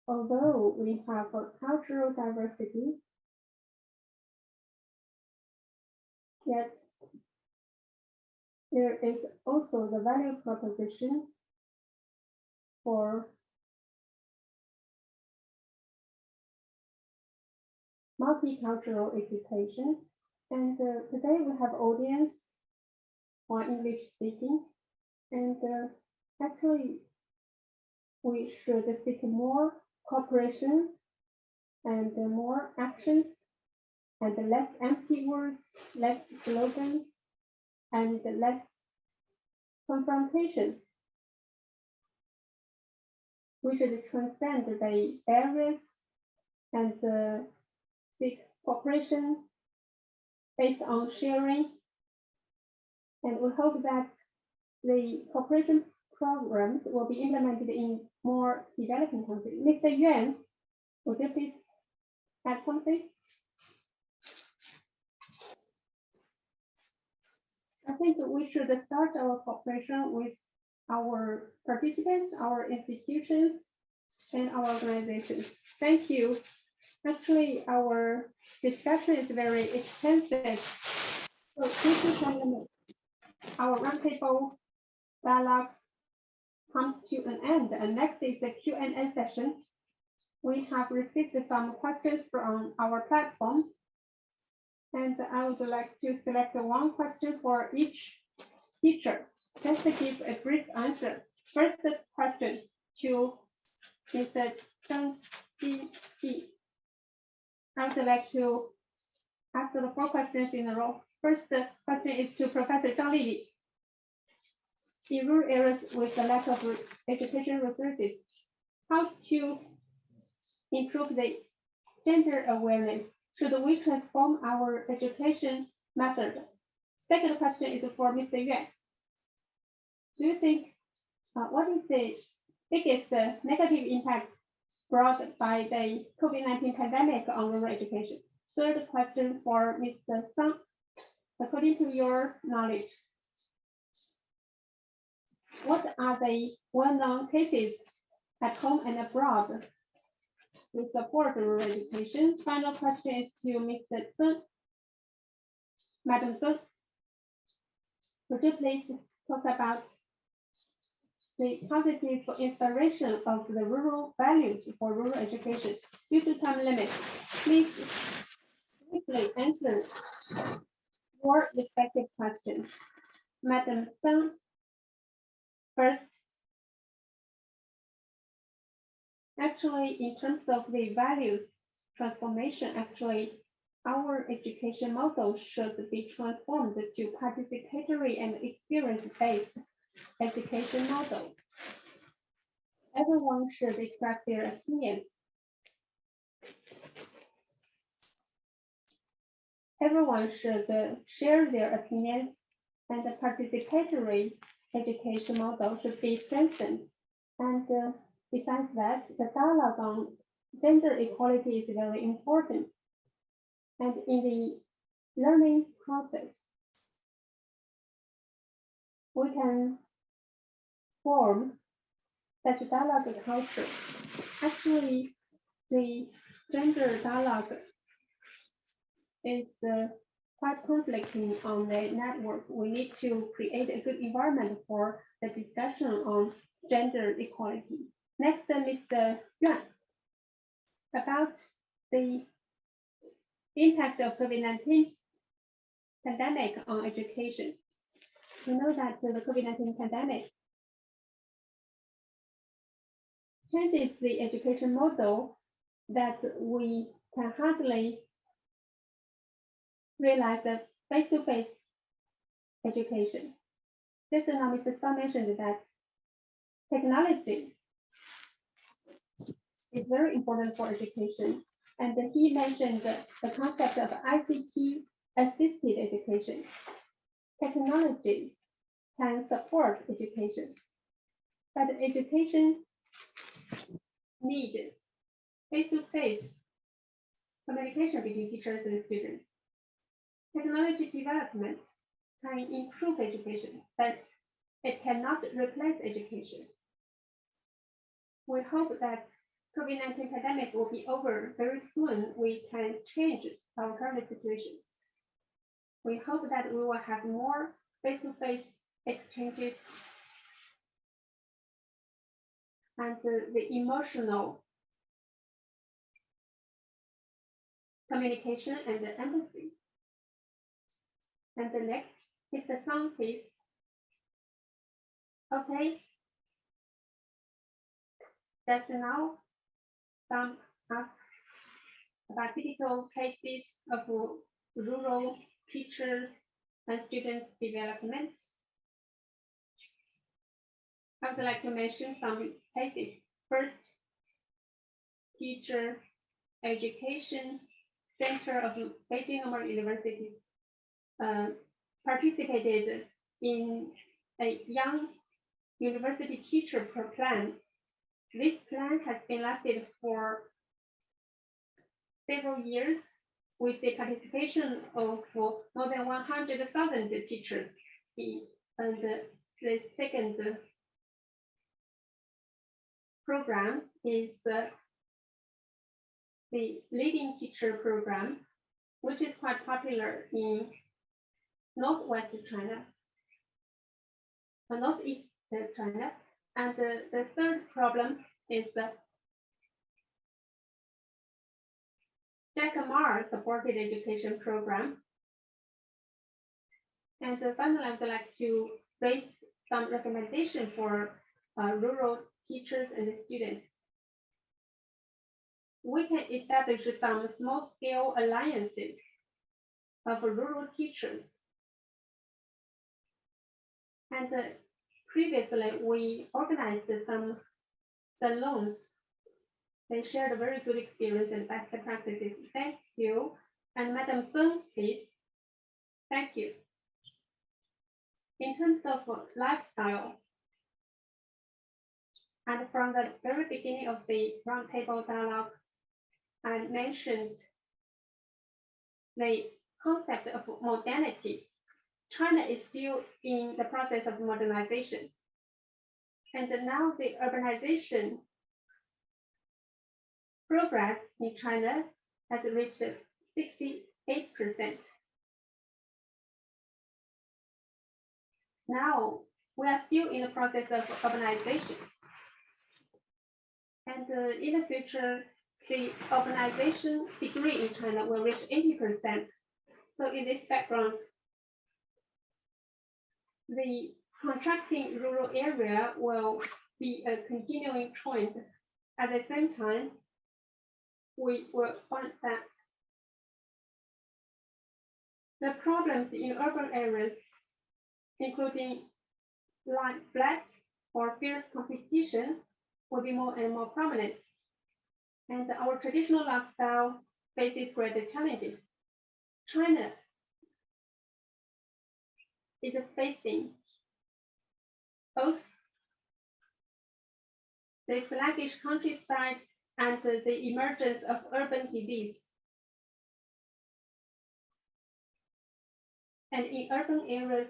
Although we have a cultural diversity, yet there is also the value proposition for multicultural education. And today we have audience for English speaking, and actually we should seek more cooperation and more actions and less empty words, less slogans, and less confrontations. We should transcend the barriers and seek cooperation based on sharing. And we hope that the cooperation programs will be implemented in more developing countries. Mr. Yuan, would you please add something? I think we should start our cooperation with our participants, our institutions, and our organizations. Thank you. Actually, our discussion is very extensive. So this is our roundtable dialogue comes to an end, and next is the Q&A session. We have received some questions from our platform, and I would like to select one question for each teacher. Just to give a brief answer. First question to Mr. Zhang Ji. I would like to ask the 4 questions in a row. First question is to Professor Zhang Lili. In rural areas with the lack of education resources, how to improve the gender awareness? Should we transform our education method? Second question is for Mr. Yuan. Do you think what is the biggest negative impact brought by the COVID-19 pandemic on rural education? Third question for Mr. Sang. According to your knowledge, what are the well-known cases at home and abroad We support rural education. Final question is to Mr. Sun. Madam Sun, would you please talk about the positive inspiration of the rural values for rural education? Due to time limits, please quickly answer your respective questions. Madam Zhang, first. Actually, in terms of the values transformation, actually, our education model should be transformed to participatory and experience-based education model. Everyone should express their opinions. Everyone should share their opinions, and the participatory education model should be strengthened. And besides that, the dialogue on gender equality is very important. And in the learning process, we can form such dialogue culture. Actually, the gender dialogue is quite conflicting on the network. We need to create a good environment for the discussion on gender equality. Next, Mr. Yuan, about the impact of COVID-19 pandemic on education. We know that the COVID-19 pandemic changes the education model that we can hardly realize a face-to-face education. Just now, Mr. Sun mentioned that technology is very important for education. And he mentioned the concept of ICT-assisted education. Technology can support education, but education needs face-to-face communication between teachers and students. Technology development can improve education, but it cannot replace education. We hope that COVID-19 pandemic will be over very soon. We can change our current situation. We hope that we will have more face-to-face exchanges and the emotional communication and the empathy. And the next is the sound, please. Okay. Just now, some asked about typical cases of rural teachers and student development. I would like to mention some cases. First, Teacher Education Center of Beijing Normal University participated in a young university teacher plan. This plan has been lasted for several years with the participation of more than 100,000 teachers. And the second program is the leading teacher program, which is quite popular in Northwest China, Northeast China. And the third problem is Jack Ma supported education program. And finally, I would like to raise some recommendation for rural teachers and students. We can establish some small-scale alliances of rural teachers. And previously, we organized some salons. They shared a very good experience and best practices. Thank you. And Madam Feng, please. Thank you. In terms of lifestyle, and from the very beginning of the roundtable dialogue, I mentioned the concept of modernity. China is still in the process of modernization. And now the urbanization progress in China has reached 68%. Now, we are still in the process of urbanization. And in the future, the urbanization degree in China will reach 80%. So in this background, the contracting rural area will be a continuing trend. At the same time, we will find that the problems in urban areas, including like flat or fierce competition, will be more and more prominent. And our traditional lifestyle faces greater challenges. China is facing both the sluggish countryside and the emergence of urban disease. And in urban areas,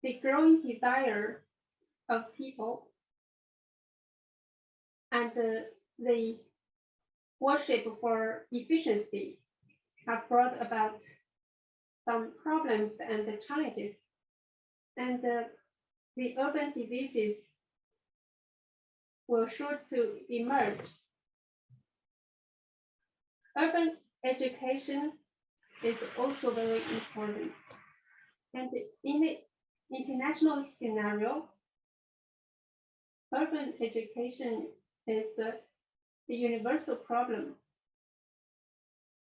the growing desire of people and the worship for efficiency have brought about some problems and challenges. And the urban diseases will sure to emerge. Urban education is also very important. And in the international scenario, urban education is the universal problem.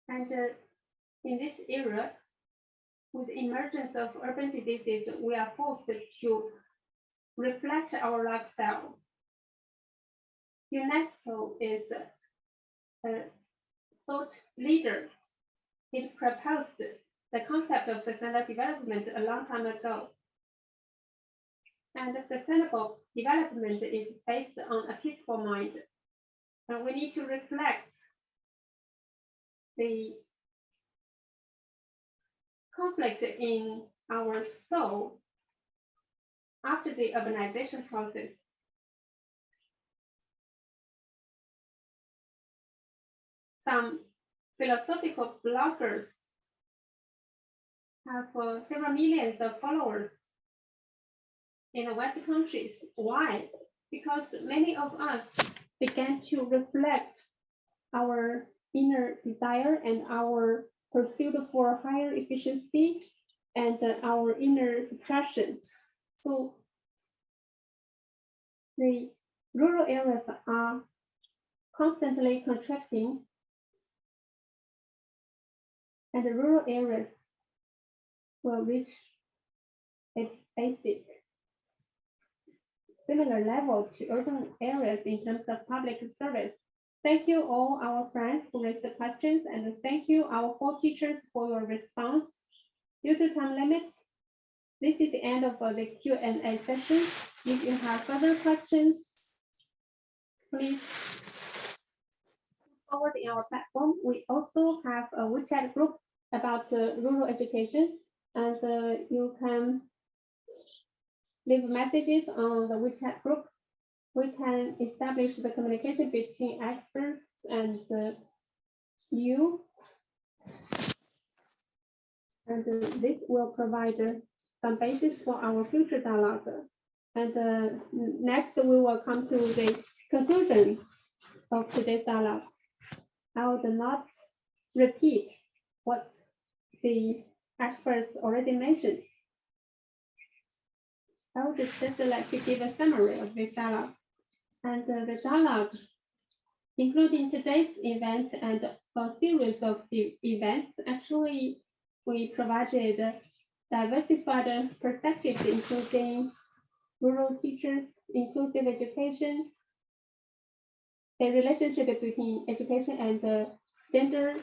And in this era, with the emergence of urban diseases, we are forced to reflect our lifestyle. UNESCO is a thought leader. It proposed the concept of sustainable development a long time ago. And sustainable development is based on a peaceful mind. And we need to reflect the conflict in our soul after the urbanization process. Some philosophical bloggers have several millions of followers in the West countries. Why? Because many of us began to reflect our inner desire and our pursuit for higher efficiency and our inner suppression. So the rural areas are constantly contracting, and the rural areas will reach a basic similar level to urban areas in terms of public service. Thank you all our friends who raised the questions, and thank you our 4 teachers for your response. Due to time limit, this is the end of the Q&A session. If you have further questions, please forward in our platform. We also have a WeChat group about rural education, and you can leave messages on the WeChat group. We can establish the communication between experts and you. And this will provide some basis for our future dialogue. And next, we will come to the conclusion of today's dialogue. I would not repeat what the experts already mentioned. I would just like to give a summary of this dialogue. And the dialogue, including today's event and a series of the events, actually we provided diversified perspectives, including rural teachers, inclusive education, the relationship between education and gender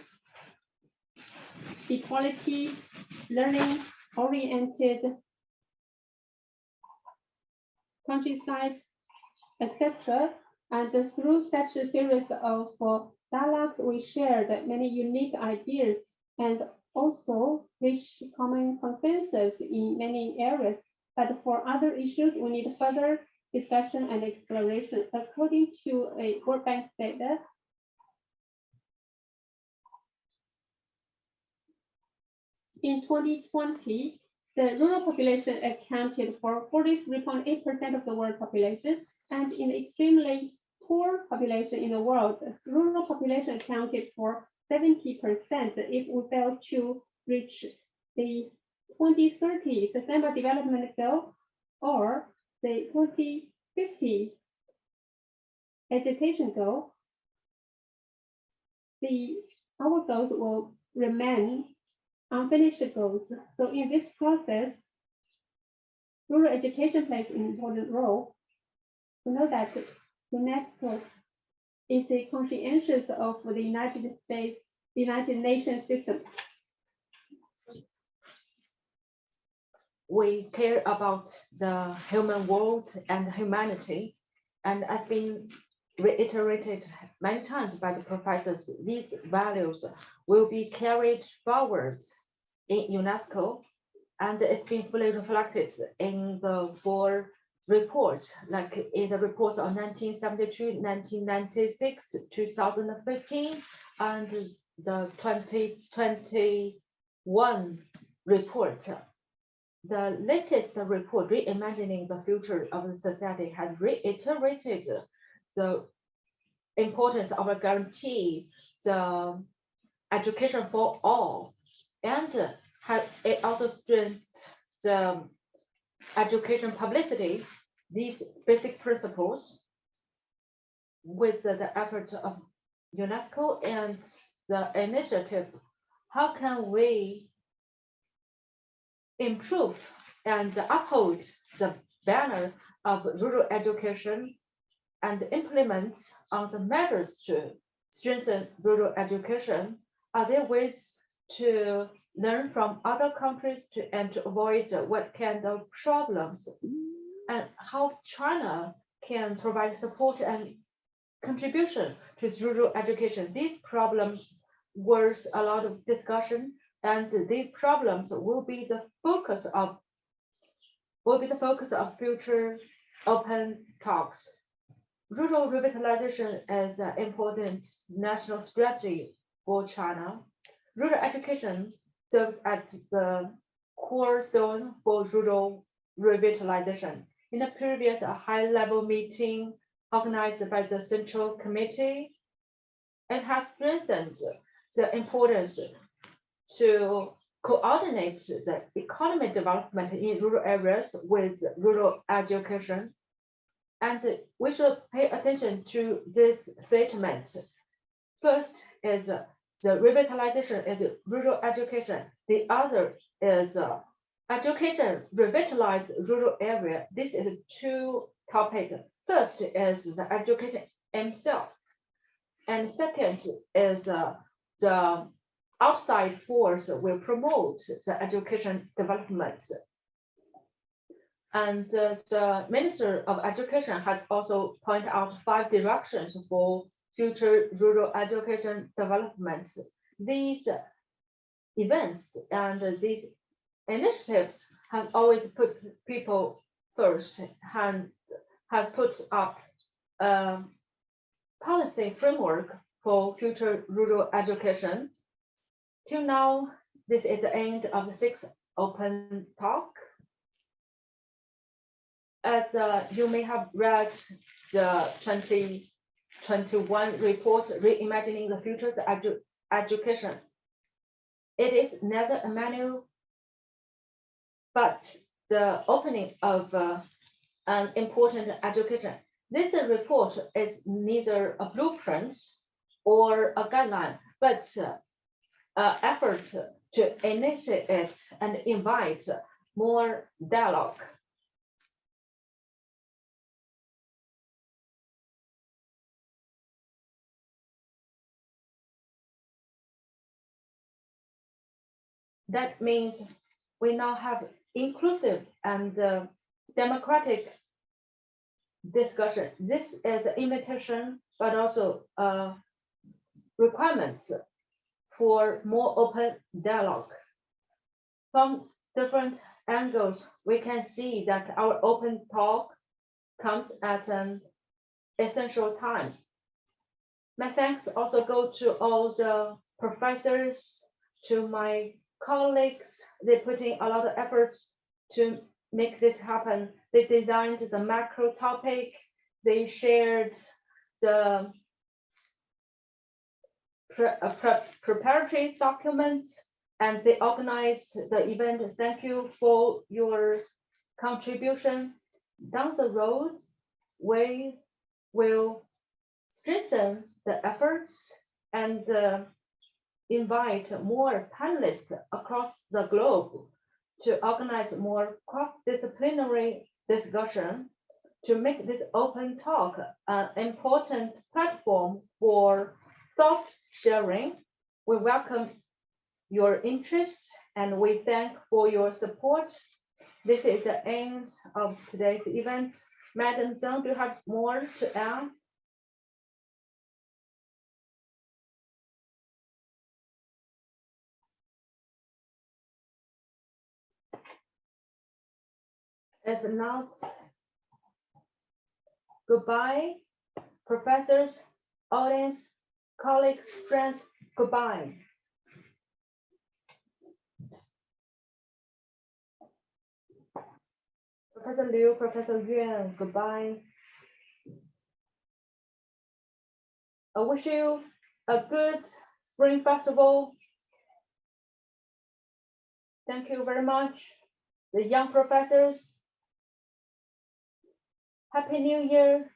equality, learning-oriented countryside, etc. And through such a series of dialogues, we shared many unique ideas and also reached common consensus in many areas. But for other issues, we need further discussion and exploration. According to a World Bank data, in 2020, the rural population accounted for 43.8% of the world population, and in the extremely poor population in the world, rural population accounted for 70% if we fail to reach the 2030 Sustainable Development Goal or the 2050 education goal. Our goals will remain unfinished goals. So in this process, rural education plays an important role. We know that UNESCO is a conscientious of the United Nations system. We care about the human world and humanity, and as been reiterated many times by the professors, these values will be carried forward in UNESCO, and it's been fully reflected in the 4 reports, like in the reports of 1972, 1996, 2015, and the 2021 report. The latest report, Reimagining the Future of the Society, has reiterated the importance of a guarantee the education for all, and it also strengthens the education publicity, these basic principles, with the effort of UNESCO and the initiative. How can we improve and uphold the banner of rural education and implement on the measures to strengthen rural education? Are there ways to learn from other countries and to avoid what kind of problems, and how China can provide support and contribution to rural education? These problems worth a lot of discussion, and these problems will be the focus of future open talks. Rural revitalization is an important national strategy for China. Rural education serves as the cornerstone for rural revitalization. In a previous high-level meeting organized by the Central Committee, it has strengthened the importance to coordinate the economic development in rural areas with rural education. And we should pay attention to this statement. First is the revitalization of rural education. The other is education revitalize rural area. This is 2 topics. First is the education itself, and second is the outside force will promote the education development. And the Minister of Education has also pointed out 5 directions for future rural education development. These events and these initiatives have always put people first and have put up a policy framework for future rural education. Till now, this is the end of the 6th open talk. As you may have read the 2021 report, Reimagining the Future of Education. It is neither a manual, but the opening of an important education. This report is neither a blueprint or a guideline, but efforts to initiate and invite more dialogue. That means we now have inclusive and democratic discussion. This is an invitation, but also a requirement for more open dialogue. From different angles, we can see that our open talk comes at an essential time. My thanks also go to all the professors, to my colleagues, they put in a lot of efforts to make this happen. They designed the macro topic, they shared the preparatory documents, and they organized the event. Thank you for your contribution. Down the road, we will strengthen the efforts and invite more panelists across the globe to organize more cross-disciplinary discussion to make this open talk an important platform for thought sharing. We welcome your interest and we thank for your support. This is the end of today's event. Madam Zhang, do you have more to add? If not, goodbye, professors, audience, colleagues, friends, goodbye. Professor Liu, Professor Yuan, goodbye. I wish you a good Spring Festival. Thank you very much. The young professors, Happy New Year.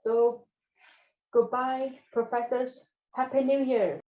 So goodbye, professors. Happy New Year.